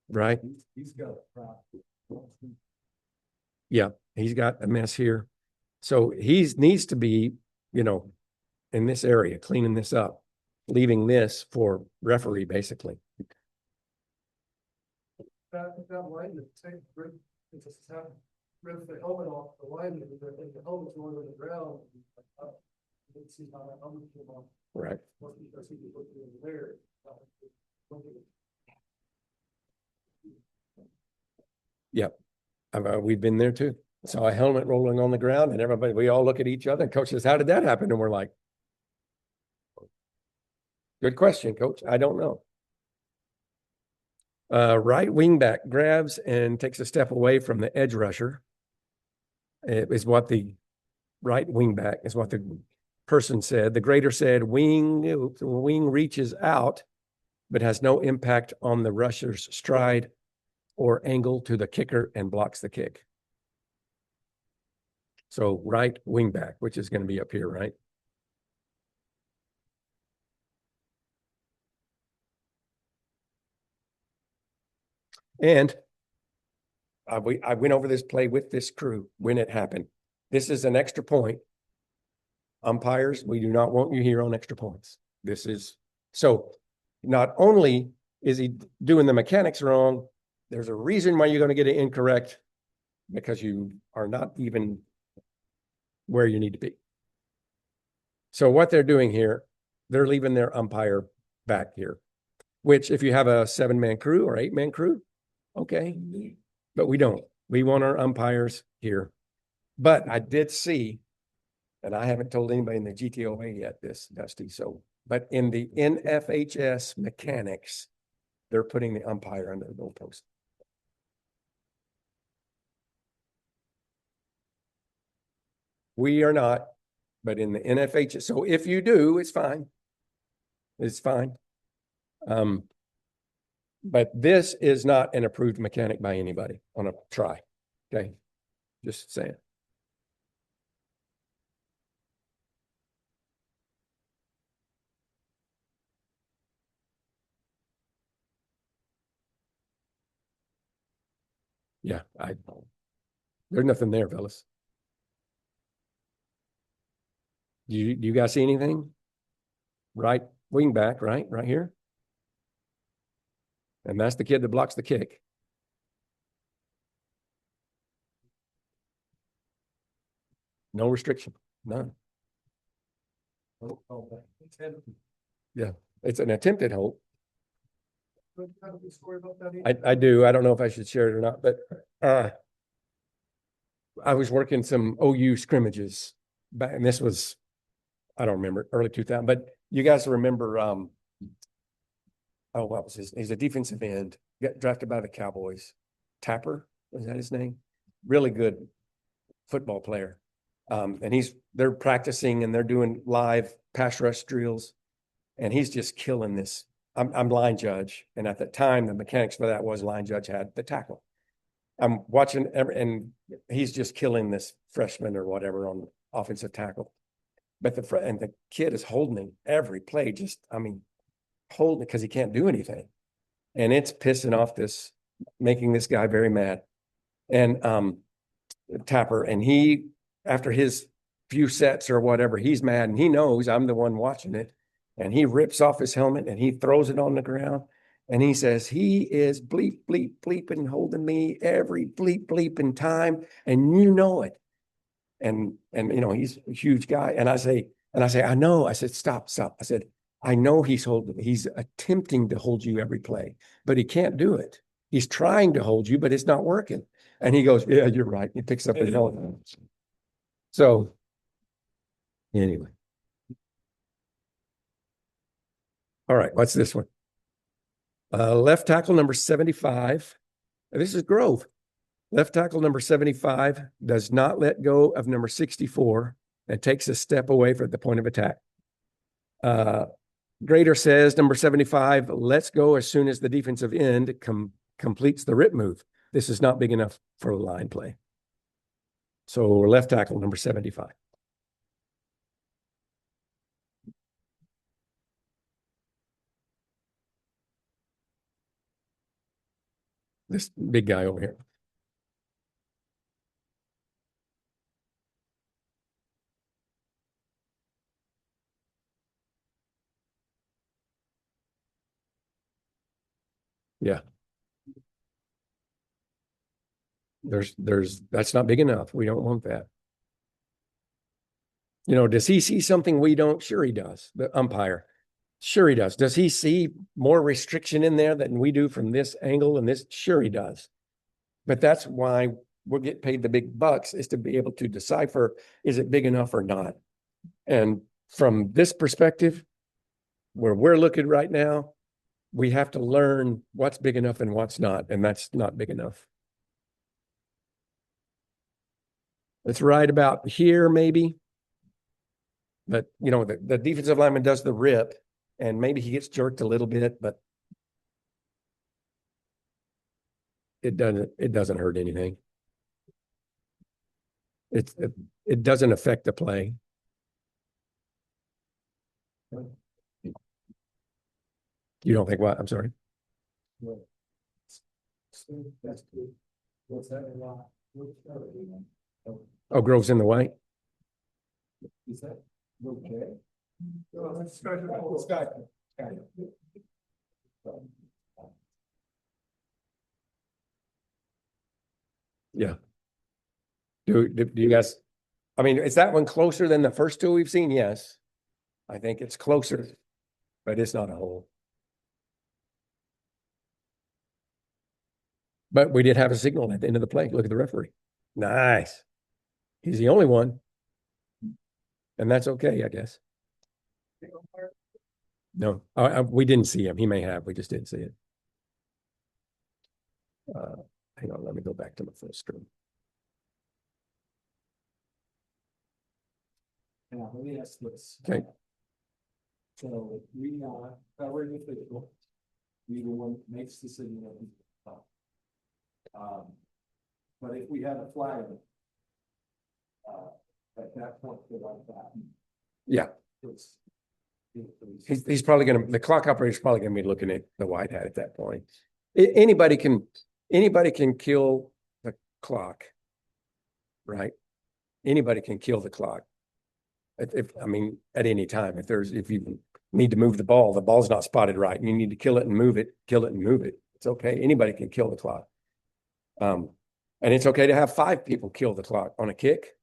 A: right?
C: He's got a problem.
A: Yeah, he's got a mess here. So needs to be, you know, in this area, cleaning this up, leaving this for referee, basically.
B: That lineman, take, it's just have, rip the helmet off the lineman, and the helmet's going on the ground. Let's see how that helmet came off.
A: Right.
B: Because he was looking over there.
A: Yep. We've been there too. Saw a helmet rolling on the ground and everybody, we all look at each other and coach says, how did that happen? And we're like, good question, coach. I don't know. Right wing back grabs and takes a step away from the edge rusher. It is what the right wing back is what the person said. The grader said wing reaches out, but has no impact on the rusher's stride or angle to the kicker and blocks the kick. So right wing back, which is going to be up here, right? And I went over this play with this crew when it happened. This is an extra point. Umpires, we do not want you here on extra points. This is so not only is he doing the mechanics wrong, there's a reason why you're going to get it incorrect because you are not even where you need to be. So what they're doing here, they're leaving their umpire back here, which if you have a 7-man crew or 8-man crew, okay, but we don't. We want our umpires here. But I did see, and I haven't told anybody in the GTOA yet this, Dusty, so, but in the NFHS mechanics, they're putting the umpire under the goalpost. We are not, but in the NFHS, so if you do, it's fine. It's fine. But this is not an approved mechanic by anybody on a try. Okay. Just saying. Yeah, there's nothing there, fellas. Do you guys see anything? Right wing back, right here. And that's the kid that blocks the kick. No restriction, none. Yeah, it's an attempted hold. I do. I don't know if I should share it or not, but I was working some OU scrimmages back, and this was, I don't remember, early 2000, but you guys remember, oh, what was his? He's a defensive end, got drafted by the Cowboys. Tapper, was that his name? Really good football player. And they're practicing and they're doing live pass rush drills, and he's just killing this. I'm line judge, and at the time, the mechanics for that was line judge had the tackle. I'm watching, and he's just killing this freshman or whatever on offensive tackle. But the kid is holding him every play, just, I mean, holding because he can't do anything. And it's pissing off making this guy very mad. And Tapper, and he, after his few sets or whatever, he's mad and he knows I'm the one watching it. And he rips off his helmet and he throws it on the ground. And he says, he is bleep, bleep, bleeping, holding me every bleep, bleep in time. And you know it. And you know, he's a huge guy. And I say, I know. I said, stop. I said, I know he's attempting to hold you every play, but he can't do it. He's trying to hold you, but it's not working. And he goes, yeah, you're right. He picks up the helmet. So anyway. All right, what's this one? Left tackle number 75. This is Grove. Left tackle number 75 does not let go of number 64 and takes a step away from the point of attack. Grader says number 75 lets go as soon as the defensive end completes the rip move. This is not big enough for a line play. So left tackle number 75. This big guy over here. Yeah. That's not big enough. We don't want that. You know, does he see something we don't? Sure he does. The umpire. Sure he does. Does he see more restriction in there than we do from this angle and this? Sure he does. But that's why we'll get paid the big bucks, is to be able to decipher, is it big enough or not? And from this perspective, where we're looking right now, we have to learn what's big enough and what's not, and that's not big enough. It's right about here, maybe. But, you know, the defensive lineman does the rip, and maybe he gets jerked a little bit, but it doesn't hurt anything. It doesn't affect the play. You don't think what? I'm sorry.
C: What's that?
A: Oh, Grove's in the way?
C: Is that okay?
B: Let's go to
C: This guy.
A: Yeah. Do you guys, I mean, is that one closer than the first two we've seen? Yes. I think it's closer, but it's not a hole. But we did have a signal at the end of the play. Look at the referee. Nice. He's the only one. And that's okay, I guess. No, we didn't see him. He may have. We just didn't see it. Hang on, let me go back to my full screen.
C: Now, let me ask this.
A: Okay.
C: So we want covering official, be the one that makes the signal. But if we have a flag, at that point, they like that.
A: Yeah.
C: It's-
A: He's probably gonna, the clock operator's probably gonna be looking at the white hat at that point. Anybody can kill the clock. Right? Anybody can kill the clock. I mean, at any time, if you need to move the ball's not spotted right, and you need to kill it and move it, It's okay. Anybody can kill the clock. And it's okay to have 5 people kill the clock on a kick.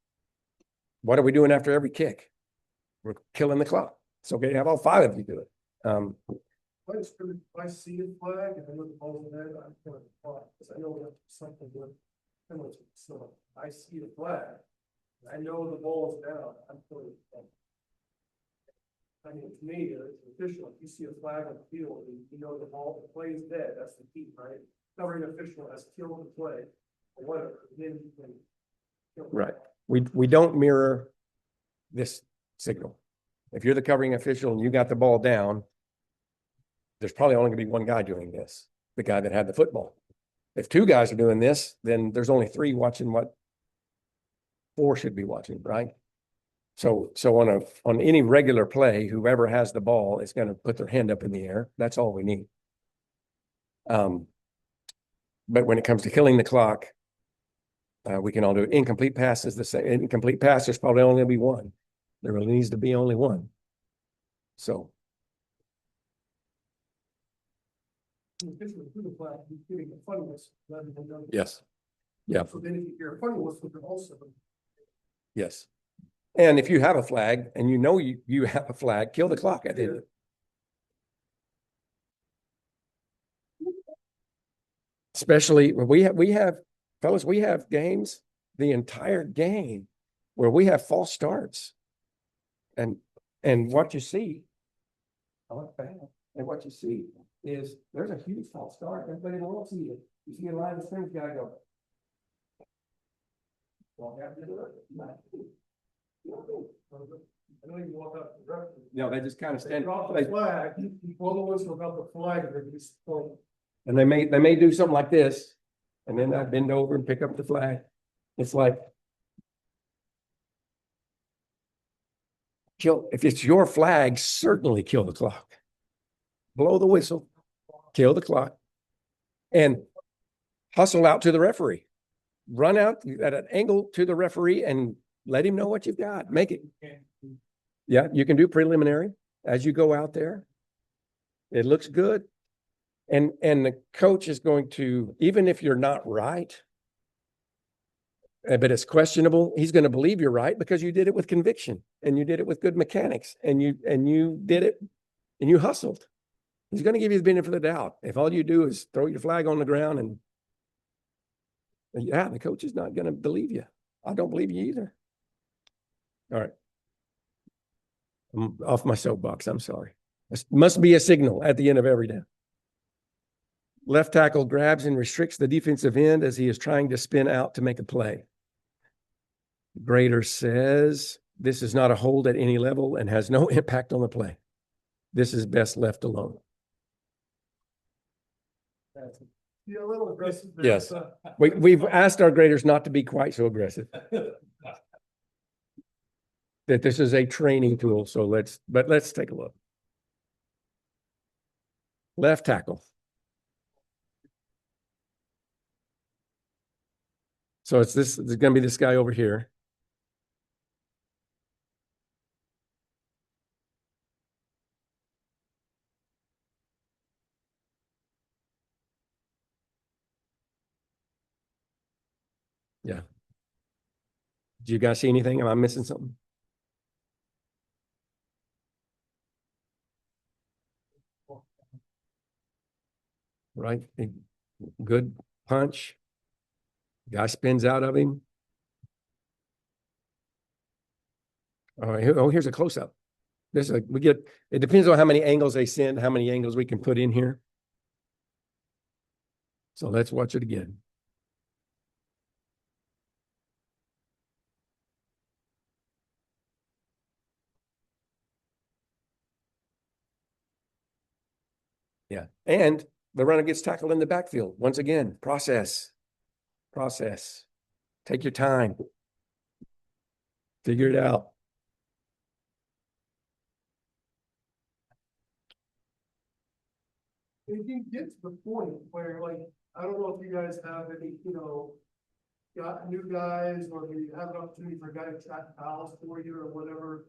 A: What are we doing after every kick? We're killing the clock. It's okay to have all 5 of you do it.
B: If I see a flag and I look at all of that, I'm going to apply, because I know that's something with penalty. So I see the flag, I know the ball is down, I'm putting it. I mean, to me, it's official. If you see a flag on the field, and you know the play is dead, that's the key, right? Covering official has killed the play, or whatever, then you can. kill the
A: Right.
B: play.
A: We don't mirror this signal. If you're the covering official and you got the ball down, there's probably only gonna be one guy doing this, the guy that had the football. If 2 guys are doing this, then there's only 3 watching what 4 should be watching, right? So on any regular play, whoever has the ball is going to put their hand up in the air. That's all we need. But when it comes to killing the clock, we can all do it. Incomplete pass is the same. Incomplete pass, there's probably only going to be one. There really needs to be only one. So.
B: The official through the flag, he's getting a funny whistle rather than another.
A: Yes. Yeah.
B: So then if you hear a funny whistle, you're also.
A: Yes. And if you have a flag and you know you have a flag, kill the clock at the end. Especially when we have fellas, we have games, the entire game where we have false starts. And what you see, and what you see is there's a huge false start. Everybody won't see it. You see a line of scrimmage guy go. Walk out to the left.
B: I know you walk up the ref.
A: No, they just kind of stand.
B: Drop the flag, you blow the whistle about the flag, and then you just go.
A: And they may do something like this, and then I bend over and pick up the flag. It's like, if it's your flag, certainly kill the clock. Blow the whistle, kill the clock, and hustle out to the referee. Run out at an angle to the referee and let him know what you've got. Make it. Yeah, you can do preliminary as you go out there. It looks good. And the coach is going to, even if you're not right, but it's questionable, he's going to believe you're right because you did it with conviction and you did it with good mechanics and you did it and you hustled. He's going to give you the benefit of the doubt. If all you do is throw your flag on the ground and yeah, the coach is not going to believe you. I don't believe you either. All right. I'm off my soapbox. I'm sorry. This must be a signal at the end of every down. Left tackle grabs and restricts the defensive end as he is trying to spin out to make a play. Grader says this is not a hold at any level and has no impact on the play. This is best left alone.
B: Yeah, a little aggressive. there,
A: Yes.
B: so-
A: We've asked our graders not to be quite so aggressive. That this is a training tool, so let's take a look. Left tackle. So it's going to be this guy over here. Yeah. Do you guys see anything? Am I missing something? Right? Good punch. Guy spins out of him. All right. Oh, here's a close-up. This is we get, it depends on how many angles they send, how many angles we can put in here. So let's watch it again. Yeah. And the runner gets tackled in the backfield. Once again, process. Take your time. Figure it out.
B: It can get to the point where, like, I don't know if you guys have any, got new guys, or you have an opportunity for a guy to track fouls for you or whatever.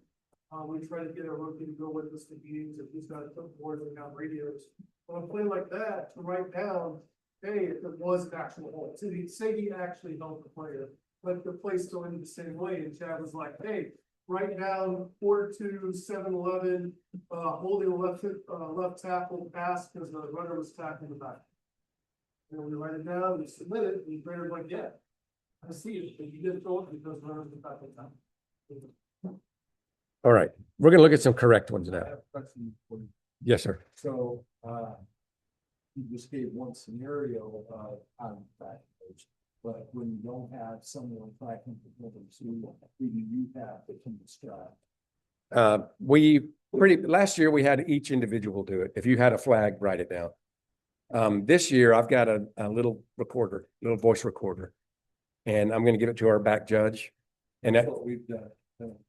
B: We try to get a rookie to go with us to games if he's got a clipboard and have radios. On a play like that, to write down, hey, if it was an actual hold, so he say he actually held the player, but the play still ended the same way, and Chad was like, hey, write down 4-2-7-11, holding a left tackle pass because the runner was tackling the back. And we write it down, we submit it, and the trainer like, yeah, I see it, but you didn't throw it because the runner was back in time.
A: All right. We're going to look at some correct ones
C: I
A: now.
C: have a question for you.
A: Yes, sir.
C: So, you just gave one scenario of on back coach, but when you don't have someone tracking the numbers, who do you have that can distract?
A: Last year we had each individual do it. If you had a flag, write it down. This year I've got a little voice recorder, and I'm going to give it to our back judge. And
C: That's
A: that,
C: what we've done.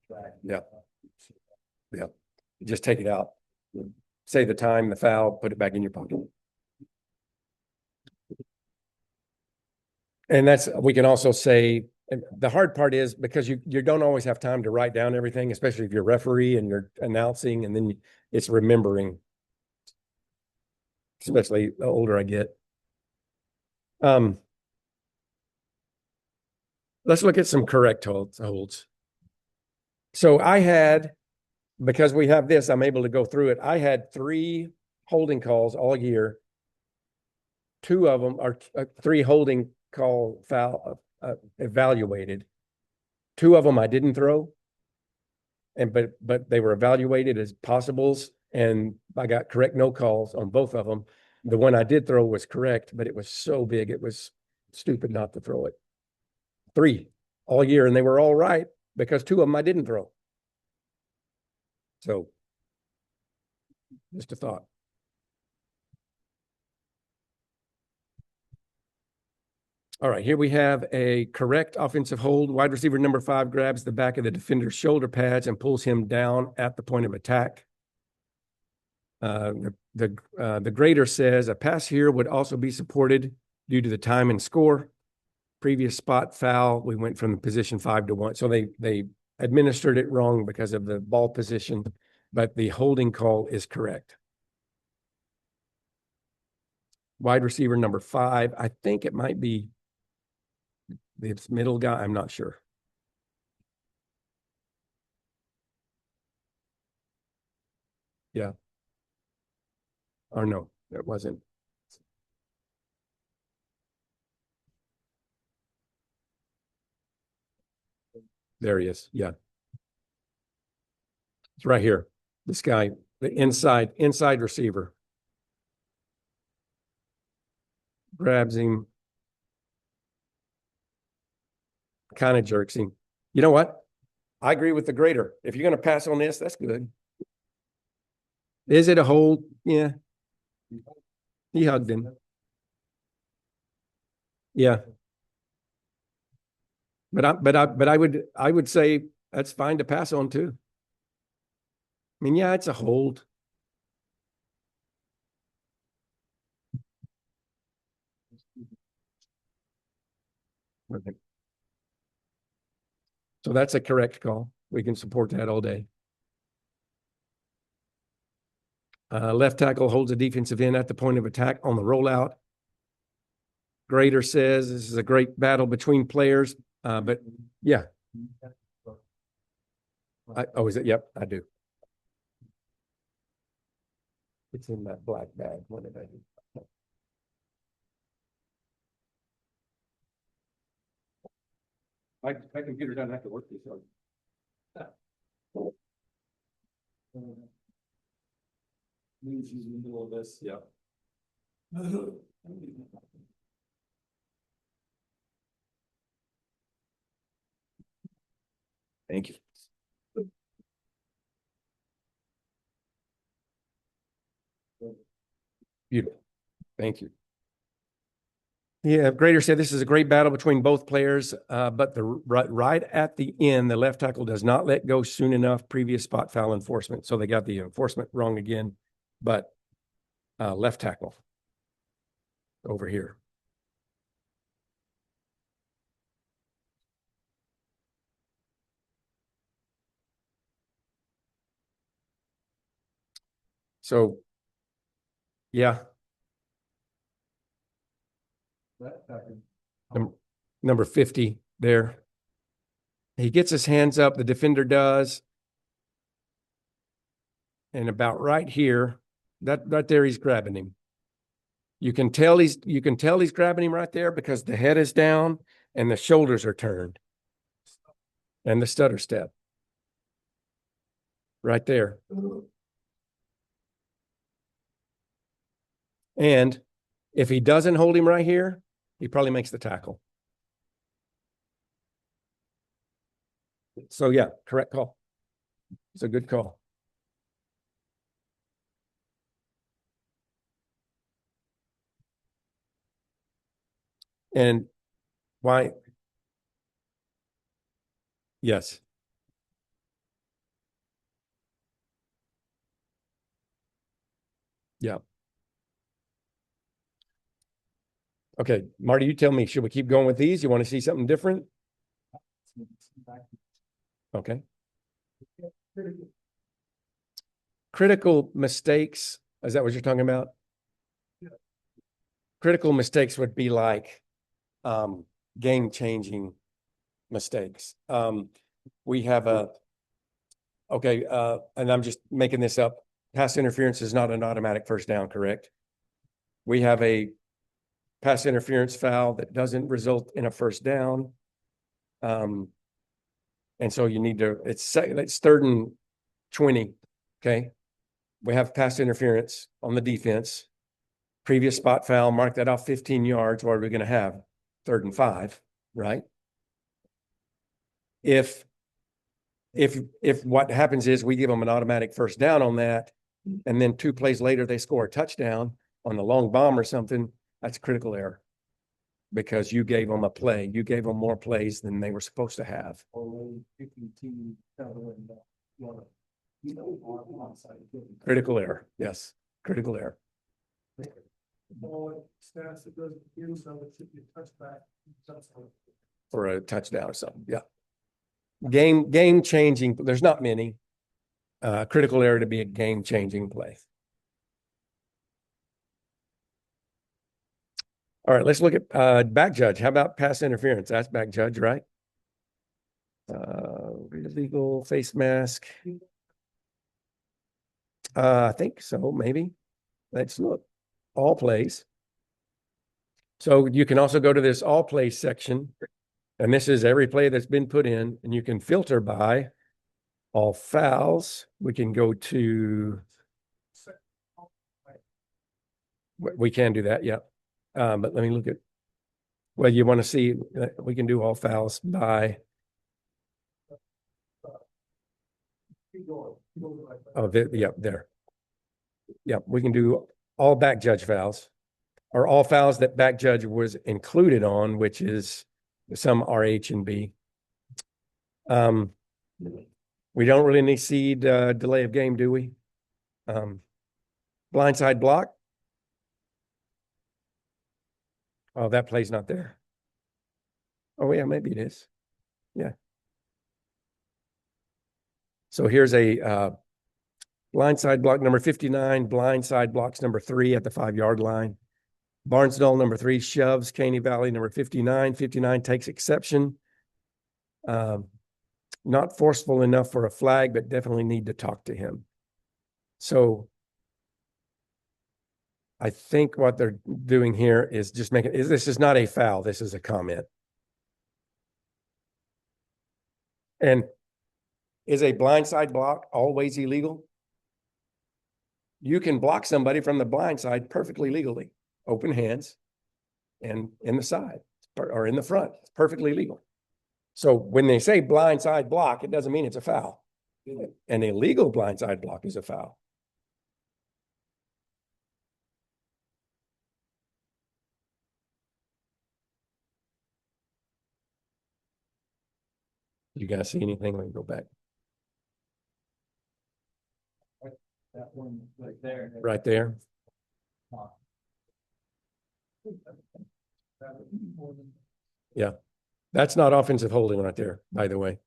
C: Track.
A: Yeah. just take it out, say the time, the foul, put it back in your pocket. And we can also say, and the hard part is because you don't always have time to write down everything, especially if you're referee and you're announcing, and then it's remembering, especially the older I get. Let's look at some correct holds. So because we have this, I'm able to go through it. I had 3 holding calls all year. 2 of them are 3 holding call foul evaluated. 2 of them I didn't throw, but they were evaluated as possibles, and I got correct no calls on both of them. The one I did throw was correct, but it was so big it was stupid not to throw it. 3 all year, and they were all right because 2 of them I didn't throw. So just a thought. All right, here we have a correct offensive hold. Wide receiver number 5 grabs the back of the defender's shoulder pads and pulls him down at the point of attack. The grader says a pass here would also be supported due to the time and score. Previous spot foul, we went from position 5 to 1. So they administered it wrong because of the ball position, but the holding call is correct. wide receiver number 5. I think it might be this middle guy. I'm not sure. Yeah. Or no, it wasn't. There he is. Yeah. It's right here. This guy, the inside receiver. Grabs him, kind of jerks him. You know what? I agree with the grader. If you're going to pass on this, that's good. Is it a hold? Yeah. He hugged him. Yeah. But I would say that's fine to pass on too. I mean, yeah, it's a hold. So that's a correct call. We can support that all day. Left tackle holds a defensive end at the point of attack on the rollout. Grader says this is a great battle between players, but yeah. Is it? Yep, I do. It's in that black bag. What did I do? My computer doesn't have to work this hard.
C: Moves you in the middle of this.
A: Yeah. Thank you. Beautiful. Thank you. Yeah, Grader said this is a great battle between both players, but right at the end, the left tackle does not let go soon enough. Previous spot foul enforcement. So they got the enforcement wrong again, but left tackle over here. So, yeah. Number 50 there. He gets his hands up, the defender does. And about right here, that right there, he's grabbing him. You can tell he's grabbing him right there because the head is down and the shoulders are turned. And the stutter step. Right there. And if he doesn't hold him right here, he probably makes the tackle. So yeah, correct call. It's a good call. And why? Yes. Yeah. Okay, Marty, you tell me, should we keep going with these? You want to see something different? Okay. Critical mistakes. Is that what you're talking about?
B: Yeah.
A: Critical mistakes would be like game-changing mistakes. We have and I'm just making this up. Pass interference is not an automatic first down, correct? We have a pass interference foul that doesn't result in a first down. And so you need to, it's 3rd and 20. Okay. We have pass interference on the defense. Previous spot foul, mark that off 15 yards. What are we going to have? 3rd and 5, right? If what happens is we give them an automatic first down on that, and then 2 plays later they score a touchdown on the long bomb or something, that's a critical error because you gave them a play. You gave them more plays than they were supposed to have. Critical error. Yes. Critical error.
B: Stats that doesn't use, so it should be a touchback.
A: For a touchdown or something. Yeah. Game changing. There's not many. Critical error to be a game changing play. All right, let's look at back judge. How about pass interference? That's back judge, right? Illegal face mask. I think so, maybe. Let's look. All plays. So you can also go to this all plays section, and this is every play that's been put in, and you can filter by all fouls. We can go to, we can do that, yeah. But let me look at, well, you want to see, we can do all fouls by, oh, yeah, there. Yeah, we can do all back judge fouls, or all fouls that back judge was included on, which is some R, H, and B. We don't really need seed delay of game, do we? Blindside block. Oh, that play's not there. Oh, yeah, maybe it is. Yeah. So here's a blindside block number 59, blindside blocks number 3 at the 5-yard line. Barnsdall number 3 shoves Caney Valley number 59. 59 takes exception. Not forceful enough for a flag, but definitely need to talk to him. So I think what they're doing here is just making, this is not a foul. This is a comment. And is a blindside block always illegal? You can block somebody from the blind side perfectly legally, open hands and in the side or in the front, it's perfectly legal. So when they say blindside block, it doesn't mean it's a foul. An illegal blindside block is a foul. You guys see anything? Let me go back.
C: That one right there.
A: Right there. Yeah. That's not offensive holding right there, by the way.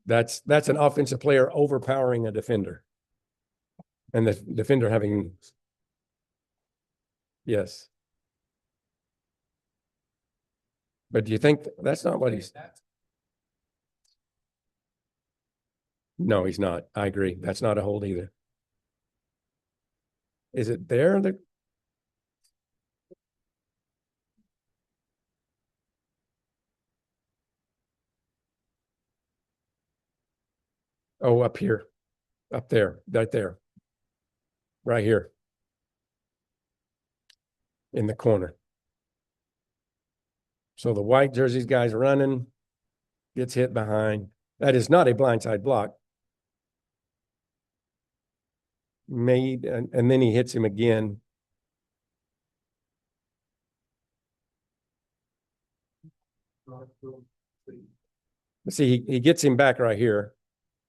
A: That's an offensive player overpowering a defender. And the defender having, yes. But do you think that's not what he's? No, he's not. I agree. That's not a hold either. Is it there? Oh, up here, up there, right there, right here in the corner. So the white jerseys guy's running, gets hit behind. That is not a blindside block. Made, and then he hits him again. See, he gets him back right here,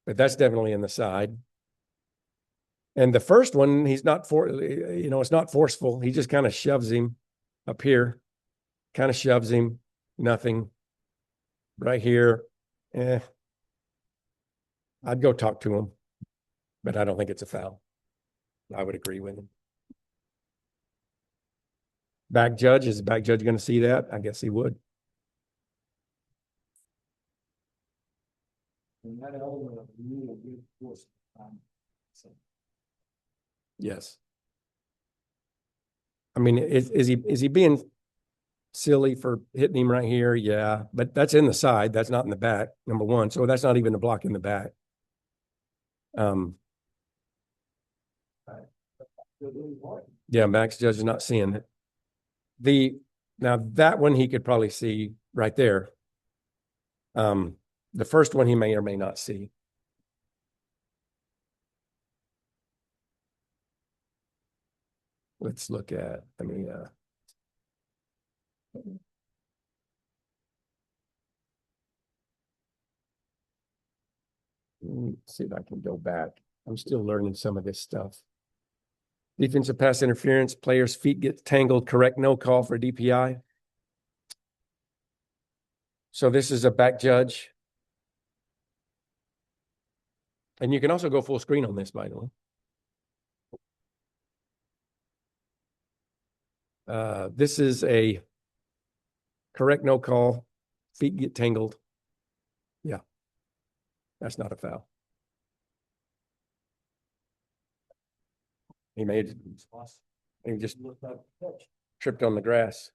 A: but that's definitely in the side. And the first one, he's not it's not forceful. He just kind of shoves him up here, kind of shoves him, nothing. Right here, I'd go talk to him, but I don't think it's a foul. I would agree with him. Back judge, is the back judge going to see that? I guess he would.
C: And that element of rule good force.
A: Yes. I mean, is he being silly for hitting him right here? Yeah, but that's in the side. That's not in the back, number one. So that's not even a block in the back. Yeah, Max Judge is not seeing it. Now that one he could probably see right there. The first one he may or may not see. Let's look at, let's see if I can go back. I'm still learning some of this stuff. Defensive pass interference, player's feet get tangled, correct no call for DPI. So this is a back judge. And you can also go full screen on this, by the way. This is a correct no call. Feet get tangled. Yeah. That's not a foul. He made it. He just tripped on the grass.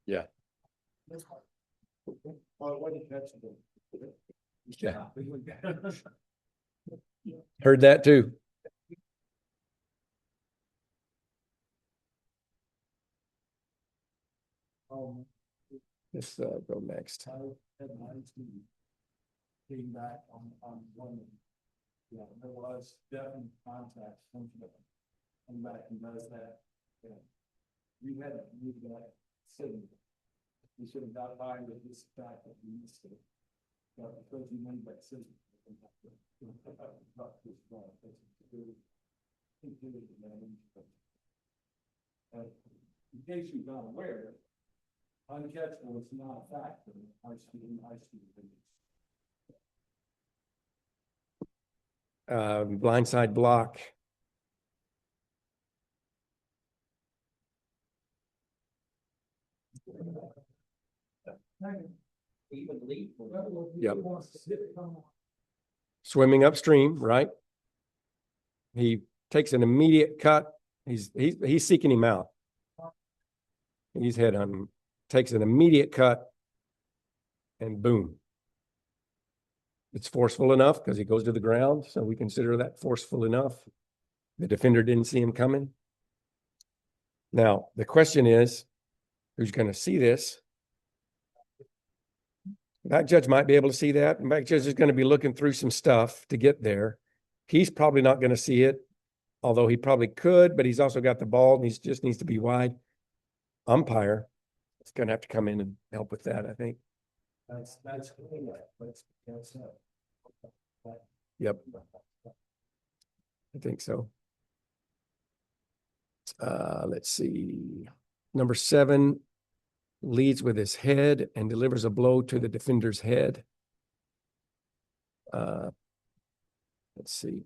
A: Yeah. Yeah. Heard that too. Let's go next.
C: Came back on one. Yeah, there was definite contact. Come back and does that. Yeah. We had to move that city. We should have got by with this fact that we missed it. But because we made that city. In case you're not aware, uncatchable is not a factor in high school opinions.
A: Blindside block. Yep. Swimming upstream, right? He takes an immediate cut. He's seeking him out. He's head on him. Takes an immediate cut, and boom. It's forceful enough because he goes to the ground, so we consider that forceful enough. The defender didn't see him coming. Now, the question is, who's going to see this? That judge might be able to see that. And back judge is going to be looking through some stuff to get there. He's probably not going to see it, although he probably could, but he's also got the ball and he just needs to be wide. Umpire is going to have to come in and help with that, I think.
C: That's
A: Yep. I think so. Let's see. Number 7 leads with his head and delivers a blow to the defender's head. Let's see.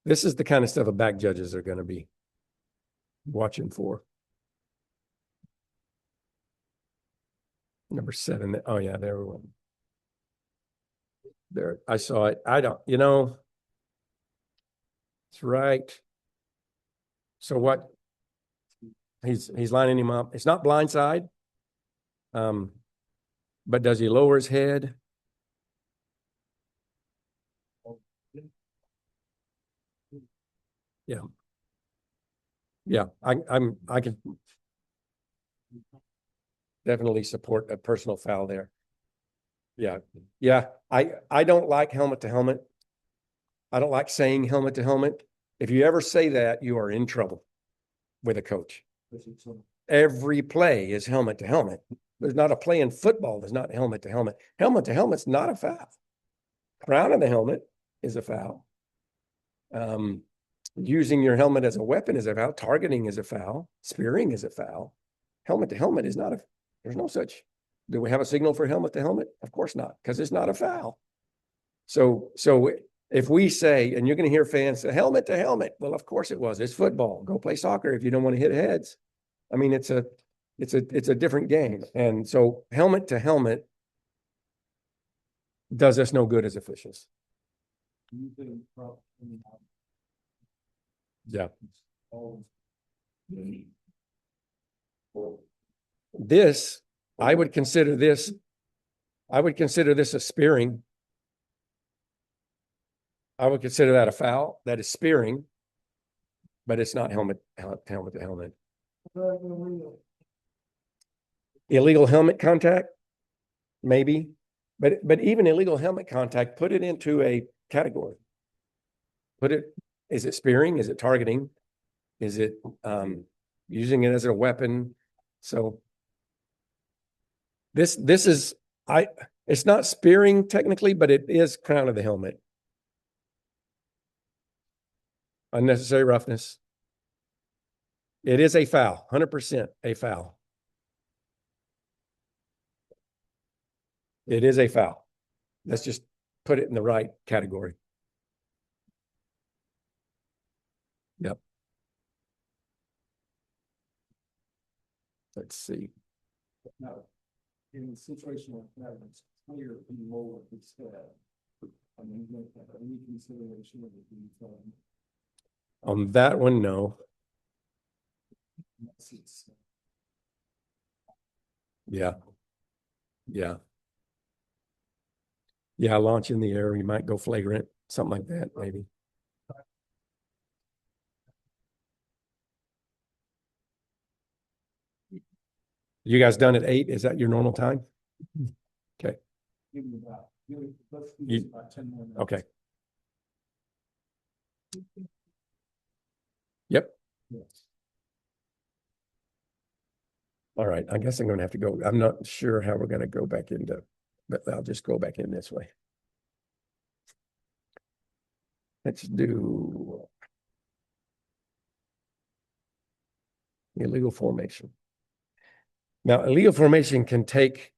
A: This is the kind of stuff a back judges are going to be watching for. Number 7. Oh yeah, there we went. There, I saw it. I don't, it's right. So what? He's lining him up. It's not blindside. But does he lower his head? Yeah. Yeah, I can definitely support a personal foul there. Yeah. Yeah. I don't like helmet to helmet. I don't like saying helmet to helmet. If you ever say that, you are in trouble with a coach. Every play is helmet to helmet. There's not a play in football that's not helmet to helmet. Helmet to helmet's not a foul. Crown of the helmet is a foul. Using your helmet as a weapon is a foul. Targeting is a foul. Spearing is a foul. Helmet to helmet is not a, there's no such. Do we have a signal for helmet to helmet? Of course not, because it's not a foul. So if we say, and you're going to hear fans say helmet to helmet, well, of course it was. It's football. Go play soccer if you don't want to hit heads. I mean, it's a different game. And so helmet to helmet does us no good as officials. Yeah. This, I would consider this a spearing. I would consider that a foul. That is spearing, but it's not helmet to helmet. Illegal helmet contact, maybe, but even illegal helmet contact, put it into a category. Is it spearing? Is it targeting? Is it using it as a weapon? So this is, it's not spearing technically, but it is crown of the helmet. Unnecessary roughness. It is a foul, 100% a foul. It is a foul. That's just put it in the right category. Yep. Let's see.
C: No, in a situation like that, it's clear who lower instead. I mean, make any consideration of it being done.
A: On that one, no.
C: Unless it's
A: Yeah. Yeah. Yeah, launch in the air, you might go flagrant, something like that, maybe. You guys done at 8? Is that your normal time? Okay,
C: Give let's do
A: You-
C: this about 10 more minutes.
A: okay. Yep.
C: Yes.
A: All right, I guess I'm gonna have to go. I'm not sure how we're gonna go back into, but I'll just go back in this way. Let's do illegal formation. Now, illegal formation can take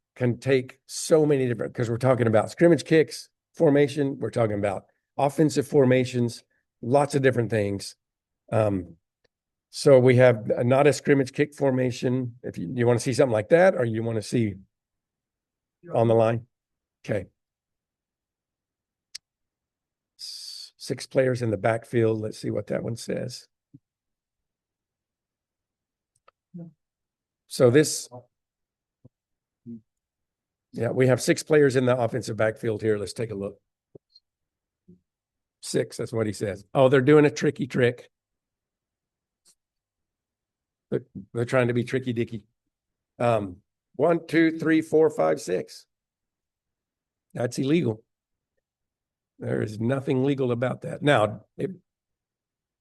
A: so many different, because we're talking about scrimmage kicks formation, we're talking about offensive formations, lots of different things. So we have not a scrimmage kick formation. If you want to see something like that, or you want to see on the line? Okay. 6 players in the backfield. Let's see what that one says. So this, yeah, we have 6 players in the offensive backfield here. Let's take a look. 6, that's what he says. Oh, they're doing a tricky trick. They're trying to be tricky dicky. 1, 2, 3, 4, 5, 6. That's illegal. There is nothing legal about that. Now,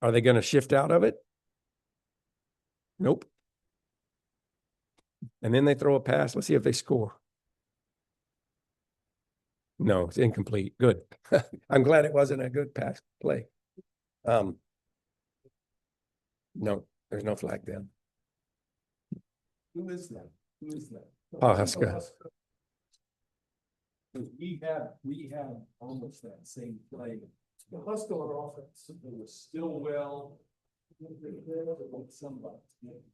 A: are they going to shift out of it? Nope. And then they throw a pass. Let's see if they score. No, it's incomplete. Good. I'm glad it wasn't a good pass play. No, there's no flag then.
C: Who is that? Who is that?
A: Oh, Huska.
C: Because we had almost that same play.
B: The Husker on offense.
C: It was Stillwell. Somebody.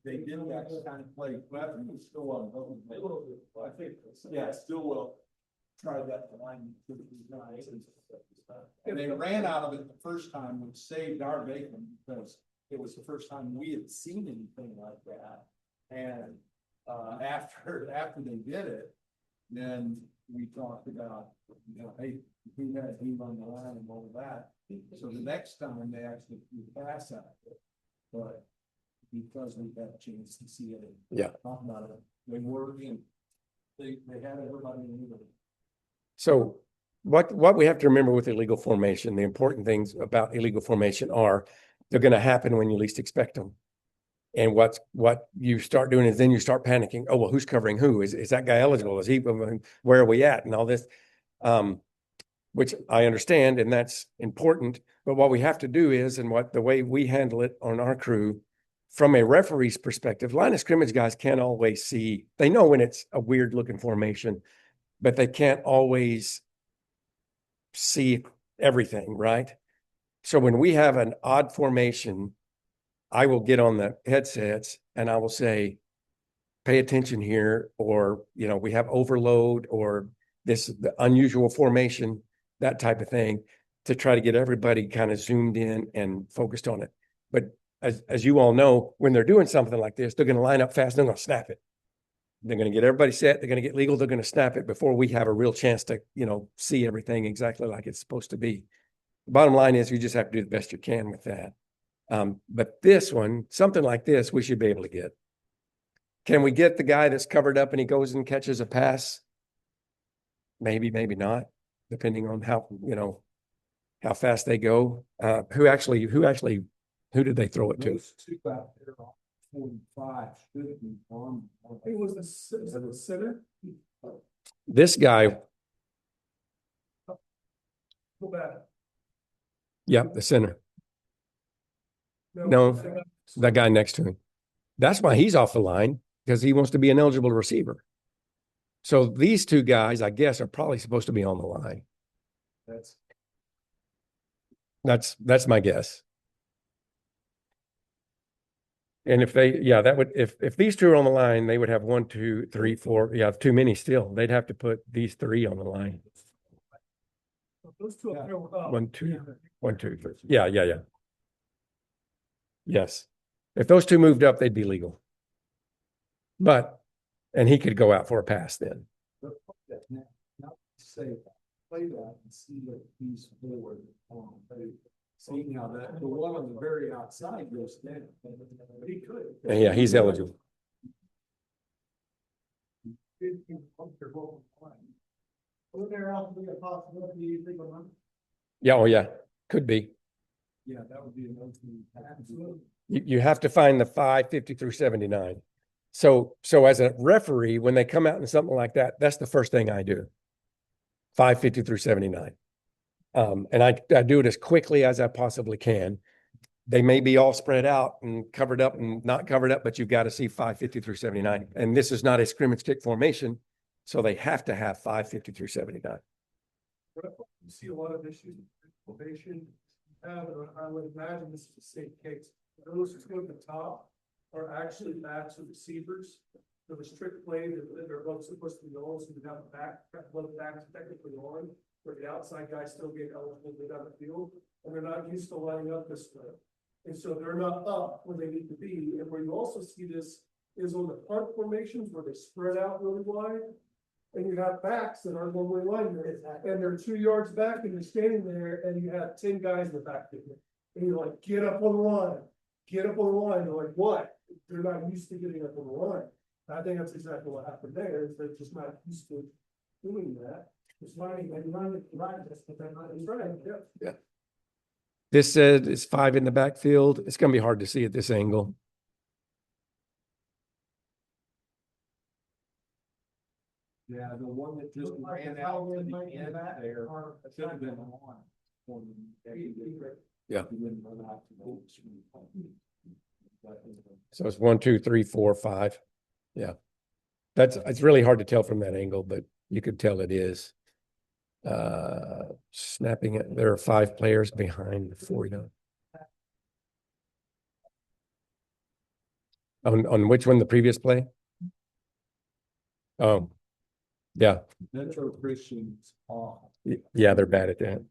C: They did that kind of play. Well, I think it was Stillwell. I think, yeah, Stillwell tried that line. And they ran out of it the first time, which saved our bacon because it was the first time we had seen anything like that. And after they did it, then we talked about, hey, who had him on the line and all of that. So the next time they actually threw the pass out of it, but because we had a chance to see it,
A: Yeah.
C: talk about it, they were in. They had everybody in it.
A: So what we have to remember with illegal formation, the important things about illegal formation are they're going to happen when you least expect them. And what you start doing is then you start panicking. Oh, well, who's covering who? Is that guy eligible? Is he, where are we at? And all this, which I understand, and that's important. But what we have to do is, and what the way we handle it on our crew, from a referee's perspective, line of scrimmage guys can't always see. They know when it's a weird looking formation, but they can't always see everything, right? So when we have an odd formation, I will get on the headsets and I will say, pay attention here, or, we have overload, or the unusual formation, that type of thing, to try to get everybody kind of zoomed in and focused on it. But as you all know, when they're doing something like this, they're going to line up fast, they're going to snap it. They're going to get everybody set, they're going to get legal, they're going to snap it before we have a real chance to, see everything exactly like it's supposed to be. The bottom line is you just have to do the best you can with that. But this one, something like this, we should be able to get. Can we get the guy that's covered up and he goes and catches a pass? Maybe, maybe not, depending on how fast they go. Who did they throw it to?
C: Those two out there on 45 should be on.
B: It was the center.
A: This guy,
B: Go back.
A: yeah, the center. No, that guy next to him. That's why he's off the line, because he wants to be an eligible receiver. So these two guys, I guess, are probably supposed to be on the line. That's my guess. And if they, yeah, that would, if these two are on the line, they would have 1, 2, 3, 4. Yeah, too many still. They'd have to put these three on the line.
B: Those two up there were up.
A: 1, 2, 1, 2, 3. Yeah, yeah, yeah. Yes. If those two moved up, they'd be legal. But, and he could go out for a pass then.
C: Now, say, play that and see that he's forward on. See now that the one on the very outside goes down. He could.
A: Yeah, he's eligible.
B: Would there also be a possibility you think of?
A: Yeah, oh yeah, could be.
C: Yeah, that would be another thing. Absolutely.
A: You have to find the 550 through 79. So as a referee, when they come out in something like that, that's the first thing I do. 550 through 79. And I do it as quickly as I possibly can. They may be all spread out and covered up and not covered up, but you've got to see 550 through 79. And this is not a scrimmage kick formation, so they have to have 550 through 79.
B: You see a lot of issues with formation. I would imagine this is the same case. Those two at the top are actually backs of receivers. The restrict play that they're both supposed to be on, so you have a both backs technically on, where the outside guys still get eligible to get on the field, and they're not used to lining up this way. And so they're not up where they need to be. And where you also see this is on the punt formations where they spread out really wide. And you have backs that aren't normally linemen, and they're 2 yards back, and you're standing there, and you have 10 guys in the back. And you're like, get up on the line, get up on the line. They're like, what? They're not used to getting up on the line. I think that's exactly what happened there, is they're just not used to doing that. It's learning, they learn it right, but they're not right.
A: Yeah. This said it's 5 in the backfield. It's going to be hard to see at this angle.
C: Yeah, the one that just ran out to the end there should have been on.
A: Yeah.
C: He didn't run out to the screen.
A: So it's 1, 2, 3, 4, 5. Yeah. It's really hard to tell from that angle, but you could tell it is. Snapping it. There are 5 players behind the 40. On which one, the previous play? Oh, yeah.
C: Metro Christian's off.
A: Yeah, they're bad at that.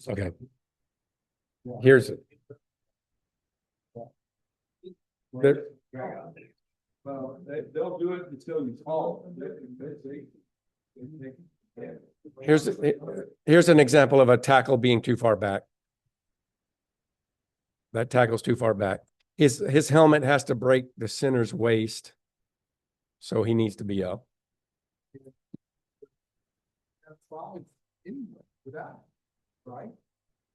A: Okay. Here's there,
C: Well, they'll do it until you call.
A: here's an example of a tackle being too far back. That tackle's too far back. His helmet has to break the center's waist, so he needs to be up.
C: That's 5 anyway, without, right?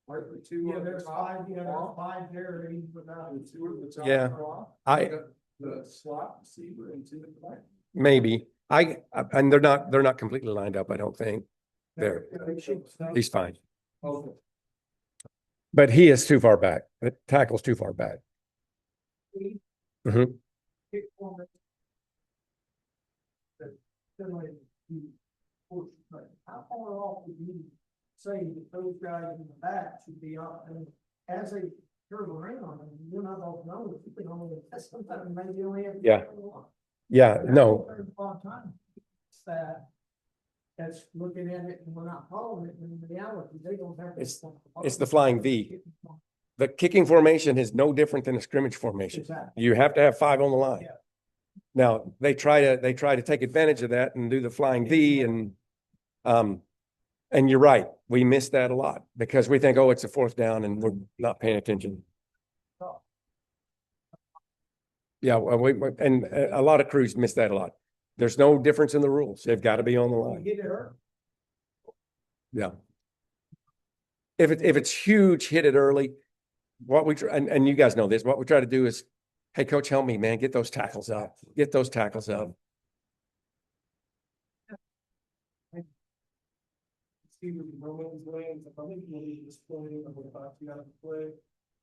C: Right, the 2
B: Yeah,
C: on the
B: there's
C: top
B: 5, yeah, there's
C: off,
B: 5 there, without.
C: the 2 at the top
A: Yeah.
C: are off,
A: I
C: the slot receiver and 2 at the back.
A: maybe and they're not completely lined up. I don't think he's fine,
C: Okay.
A: but he is too far back. The tackle's too far back. Mhm.
B: How far off would you say that those guys in the back should be up, and as they turn around, and you're not all know, you can only, sometimes maybe only have.
A: Yeah. Yeah, no,
B: That, that's looking at it and we're not following it, and in reality, they don't have.
A: It's the flying V. The kicking formation is no different than a scrimmage formation.
B: Exactly.
A: You have to have 5 on the line.
B: Yeah.
A: Now they try to take advantage of that and do the flying V, and you're right, we miss that a lot because we think, oh, it's a 4th down and we're not paying attention. Yeah, and a lot of crews miss that a lot. There's no difference in the rules. They've got to be on the line.
B: Get it hurt.
A: Yeah. If it's huge, hit it early. What we try, and you guys know this, what we try to do is, hey, coach, help me, man, get those tackles up. Get those tackles up.
B: See what the Rolen's lanes, I think really just playing of what you have to play.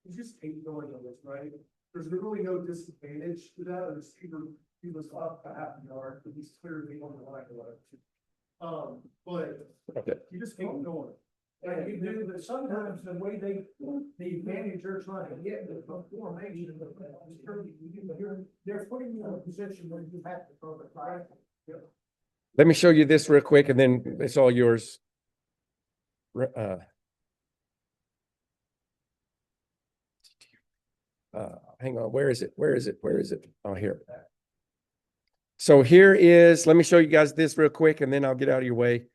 B: It's just 8 going on this, right? there's really no disadvantage to that, it's either he was up a half a yard, but he's clearly on the line or whatever. But
A: Okay.
B: you just keep going.
D: And you do, but sometimes the way the managers trying to get the formation, they're putting you in a position where you have to throw the flag.
A: Let me show you this real quick and then it's all yours. Hang on, where is it? Where is it? Where is it? Oh, here. So here is, let me show you guys this real quick and then I'll get out of your way.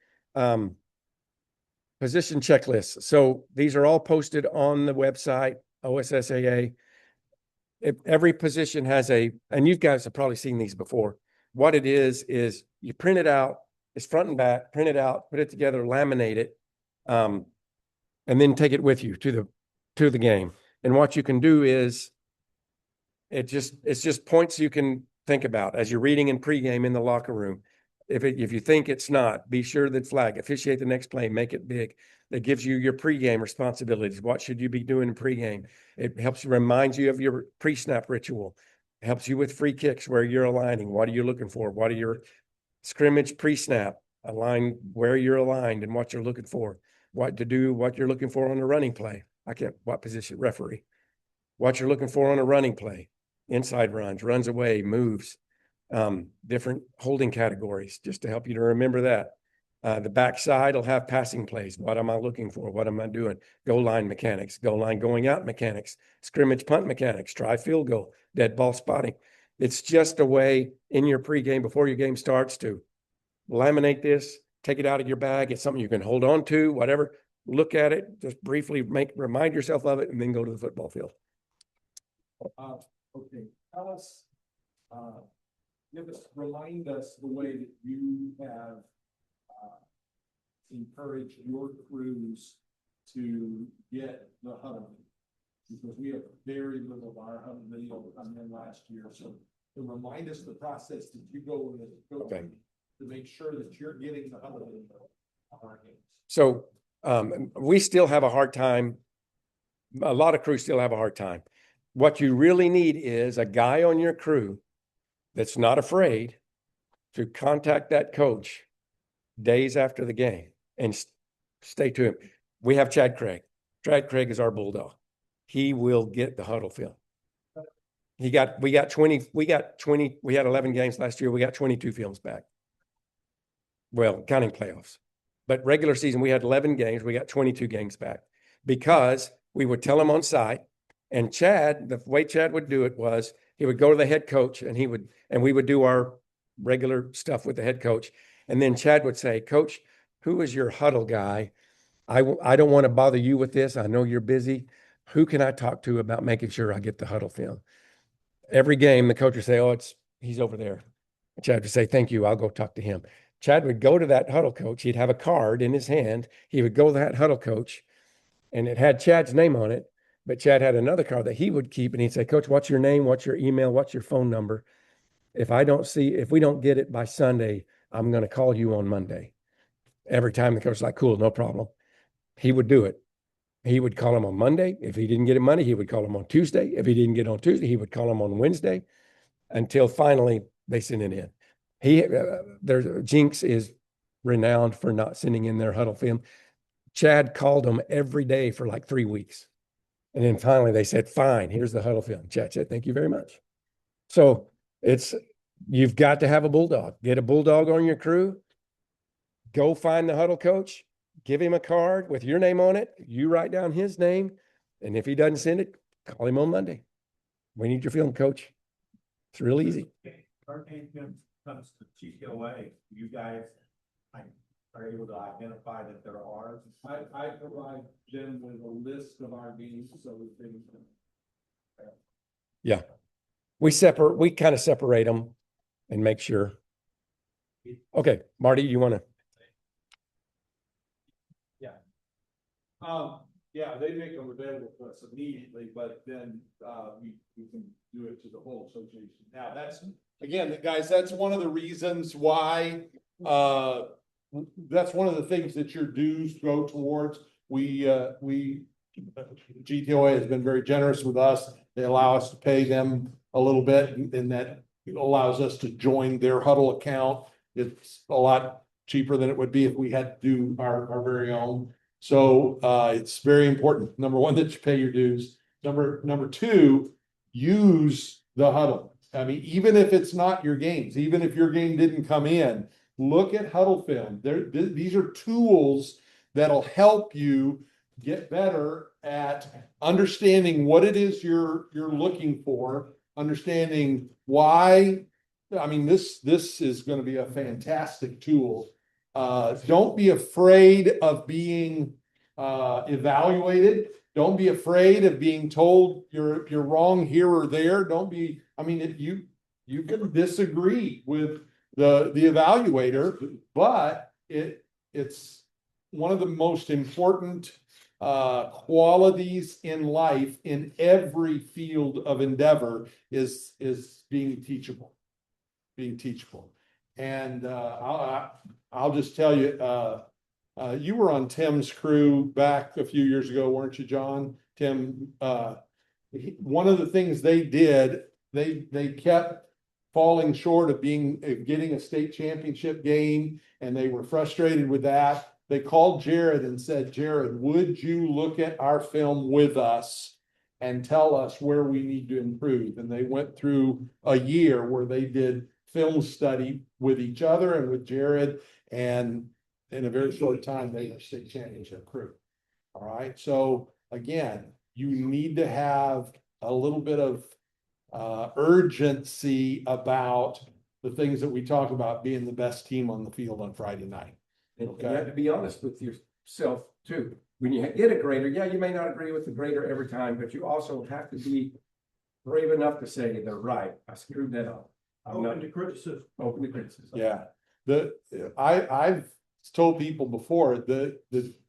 A: Position checklists. So these are all posted on the website, OSSAA. Every position has and you guys have probably seen these before. What it is you print it out, it's front and back, print it out, put it together, laminate it, and then take it with you to the game. And what you can do is it's just points you can think about as you're reading in pregame in the locker room. If you think it's not, be sure that flag, officiate the next play, make it big. That gives you your pregame responsibilities. What should you be doing in pregame? It helps you, reminds you of your pre-snap ritual. It helps you with free kicks where you're aligning. What are you looking for? What are your scrimmage pre-snap? Align where you're aligned and what you're looking for. What to do, what you're looking for on a running play. What position? Referee. What you're looking for on a running play. Inside runs, runs away, moves. Different holding categories just to help you to remember that. The backside will have passing plays. What am I looking for? What am I doing? Goal line mechanics, goal line going out mechanics, scrimmage punt mechanics, try field goal, dead ball spotting. It's just a way in your pregame before your game starts to laminate this, take it out of your bag. It's something you can hold on to, whatever. Look at it, just briefly remind yourself of it, and then go to the football field.
C: Okay, tell us, remind us the way that you have encouraged your crews to get the huddle. Because we have very little of our huddle video come in last year. So to remind us the process that you go through to make sure that you're getting the huddle video of our games.
A: So we still have a hard time. A lot of crews still have a hard time. What you really need is a guy on your crew that's not afraid to contact that coach days after the game and stay to him. We have Chad Craig. Chad Craig is our bulldog. He will get the huddle film. We had 11 games last year. We got 22 films back. Well, counting playoffs. But regular season, we had 11 games. We got 22 games back because we would tell him on site. And Chad, the way Chad would do it was he would go to the head coach and we would do our regular stuff with the head coach. And then Chad would say, Coach, who is your huddle guy? I don't want to bother you with this. I know you're busy. Who can I talk to about making sure I get the huddle film? Every game, the coach would say, he's over there. Chad would say, thank you. I'll go talk to him. Chad would go to that huddle coach. He'd have a card in his hand. He would go to that huddle coach and it had Chad's name on it. But Chad had another card that he would keep and he'd say, Coach, what's your name? What's your email? What's your phone number? If we don't get it by Sunday, I'm going to call you on Monday. Every time the coach was like, cool, no problem. He would do it. He would call him on Monday. If he didn't get it Monday, he would call him on Tuesday. If he didn't get it on Tuesday, he would call him on Wednesday until finally they sent it in. Jinx is renowned for not sending in their huddle film. Chad called them every day for like 3 weeks. And then finally they said, fine, here's the huddle film. Chad said, thank you very much. So you've got to have a bulldog. Get a bulldog on your crew. Go find the huddle coach. Give him a card with your name on it. You write down his name. And if he doesn't send it, call him on Monday. We need your film, coach. It's real easy.
E: Hurricane comes to GTOA, you guys are able to identify that there are.
C: I provide them with a list of our games so that they can.
A: Yeah. We kind of separate them and make sure. Okay, Marty, you want to?
C: Yeah, they make them available to us immediately, but then we can do it to the whole association. Now again, guys, that's one of the reasons why that's one of the things that your dues go towards. GTOA has been very generous with us
F: They allow us to pay them a little bit, and that allows us to join their huddle account. It's a lot cheaper than it would be if we had to do our very own. So it's very important. Number one, that you pay your dues. Number two, use the huddle. I mean, even if it's not your games, even if your game didn't come in, look at huddle film. These are tools that'll help you get better at understanding what it is you're looking for, understanding why. I mean, this is going to be a fantastic tool. Don't be afraid of being evaluated. Don't be afraid of being told you're wrong here or there. Don't be, I mean, you can disagree with the evaluator, but it's one of the most important qualities in life in every field of endeavor is being teachable. And I'll just tell you, you were on Tim's crew back a few years ago, weren't you, John? Tim, one of the things they did, they kept falling short of getting a state championship game, and they were frustrated with that. They called Jared and said, Jared, would you look at our film with us and tell us where we need to improve? And they went through a year where they did film study with each other and with Jared, and in a very short time, they were state championship crew. All right. So again, you need to have a little bit of urgency about the things that we talk about being the best team on the field on Friday night.
A: And you have to be honest with yourself too. When you get a grader, yeah, you may not agree with the grader every time, but you also have to be brave enough to say they're right. I screwed that up. I'm not
B: Open to criticism.
A: open to criticism.
F: Yeah. I've told people before, the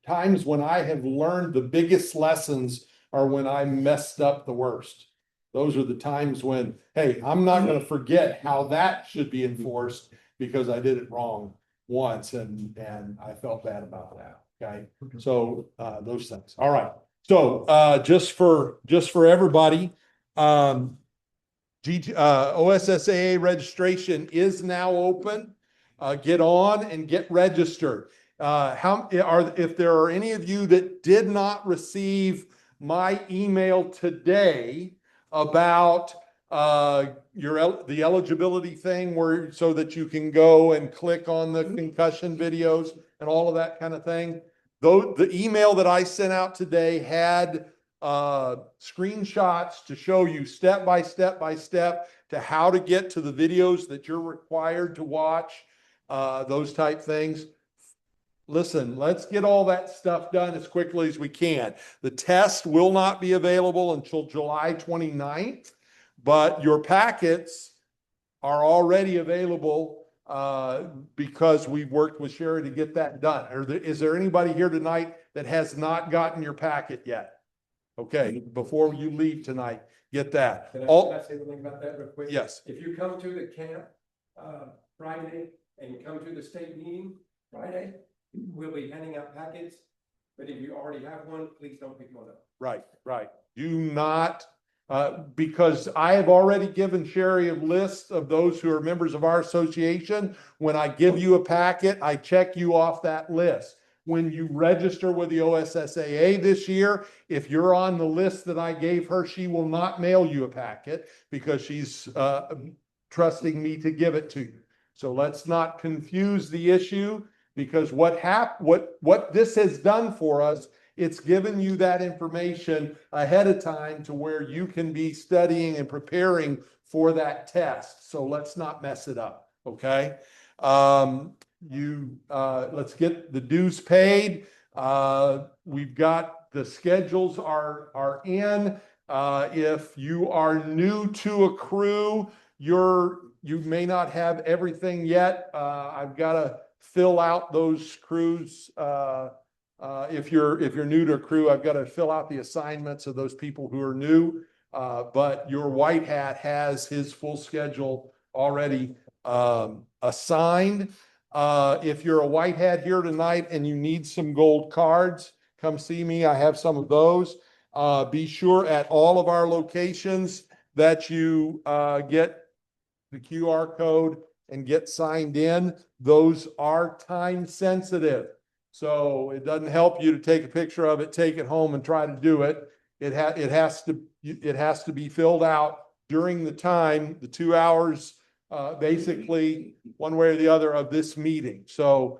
F: times when I have learned the biggest lessons are when I messed up the worst. Those are the times when, hey, I'm not going to forget how that should be enforced because I did it wrong once, and I felt bad about that. Okay. So those things. All right. So just for everybody, OSSAA registration is now open. Get on and get registered. If there are any of you that did not receive my email today about the eligibility thing, so that you can go and click on the concussion videos and all of that kind of thing, though the email that I sent out today had screenshots to show you step by step to how to get to the videos that you're required to watch, those type things. Listen, let's get all that stuff done as quickly as we can. The test will not be available until July 29th, but your packets are already available because we've worked with Sherry to get that done. Is there anybody here tonight that has not gotten your packet yet? Okay, before you leave tonight, get that.
A: Can I say something about that real quick?
F: Yes.
A: If you come to the camp Friday and you come to the state meeting Friday, we'll be handing out packets. But if you already have one, please don't pick one up.
F: Right. Do not, because I have already given Sherry a list of those who are members of our association. When I give you a packet, I check you off that list. When you register with the OSSAA this year, if you're on the list that I gave her, she will not mail you a packet because she's trusting me to give it to you. So let's not confuse the issue, because what this has done for us, it's given you that information ahead of time to where you can be studying and preparing for that test. So let's not mess it up. Okay. Let's get the dues paid. We've got the schedules are in. If you are new to a crew, you may not have everything yet. I've got to fill out those crews. If you're new to a crew, I've got to fill out the assignments of those people who are new. But your white hat has his full schedule already assigned. If you're a white hat here tonight and you need some gold cards, come see me. I have some of those. Be sure at all of our locations that you get the QR code and get signed in. Those are time sensitive. So it doesn't help you to take a picture of it, take it home and try to do it. It has to be filled out during the time, the 2 hours, basically one way or the other of this meeting. So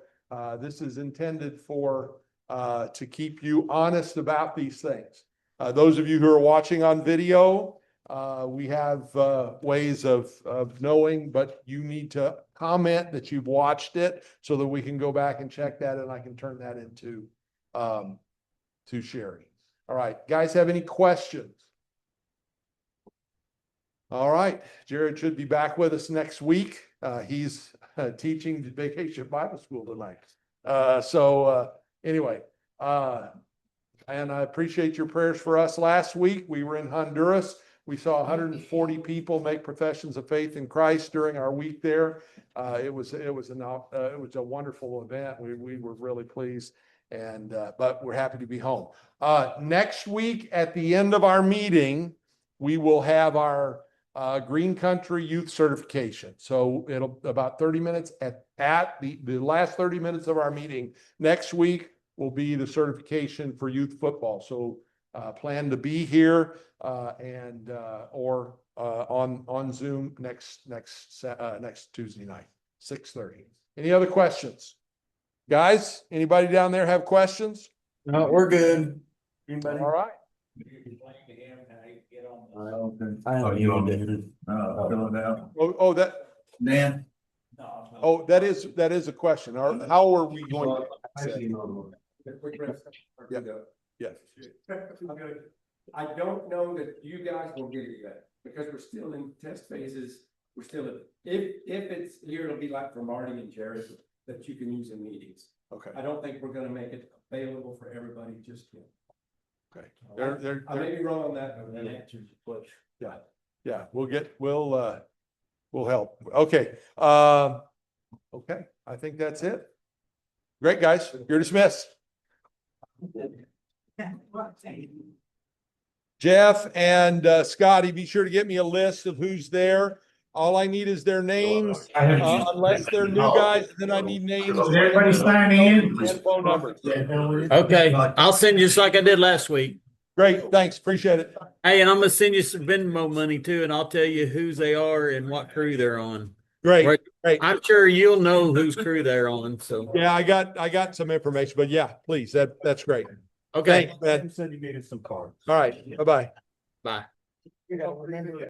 F: this is intended for to keep you honest about these things. Those of you who are watching on video, we have ways of knowing, but you need to comment that you've watched it so that we can go back and check that and I can turn that into to Sherry. All right, guys, have any questions? All right, Jared should be back with us next week. He's teaching Vacation Bible School tonight. Anyway, and I appreciate your prayers for us. Last week, we were in Honduras. We saw 140 people make professions of faith in Christ during our week there. It was a wonderful event. We were really pleased, and but we're happy to be home. Next week, at the end of our meeting, we will have our Green Country Youth Certification. So it'll about 30 minutes at the last 30 minutes of our meeting next week will be the certification for youth football. So plan to be here or on Zoom next Tuesday night, 6:30. Any other questions? Guys, anybody down there have questions?
G: No, we're good. Anybody?
F: All right.
E: Oh, you on muted? Fill it out.
G: Dan?
F: That is a question. How are we going to access it? Yes.
A: I don't know that you guys will get it yet, because we're still in test phases. We're still if it's here, it'll be like for Marty and Jared that you can use in meetings.
F: Okay.
A: I don't think we're gonna make it available for everybody just yet.
F: Okay.
A: I may be wrong on that, but that answers your question.
F: Yeah, we'll help. Okay. Okay. I think that's it. Great, guys. You're dismissed. Jeff and Scotty, be sure to get me a list of who's there. All I need is their names, unless they're new guys, then I need names.
E: Did everybody sign in?
F: And phone numbers.
H: Okay, I'll send you just like I did last week.
F: Great, thanks, appreciate it.
H: Hey, and I'm gonna send you some Venmo money too, and I'll tell you whose they are and what crew they're on.
F: Great, great.
H: I'm sure you'll know whose crew they're on, so.
F: Yeah, I got some information, but yeah, please, that's great.
H: Okay,
F: Thanks, man.
E: You said you needed some cards.
F: All right, bye-bye.
H: bye.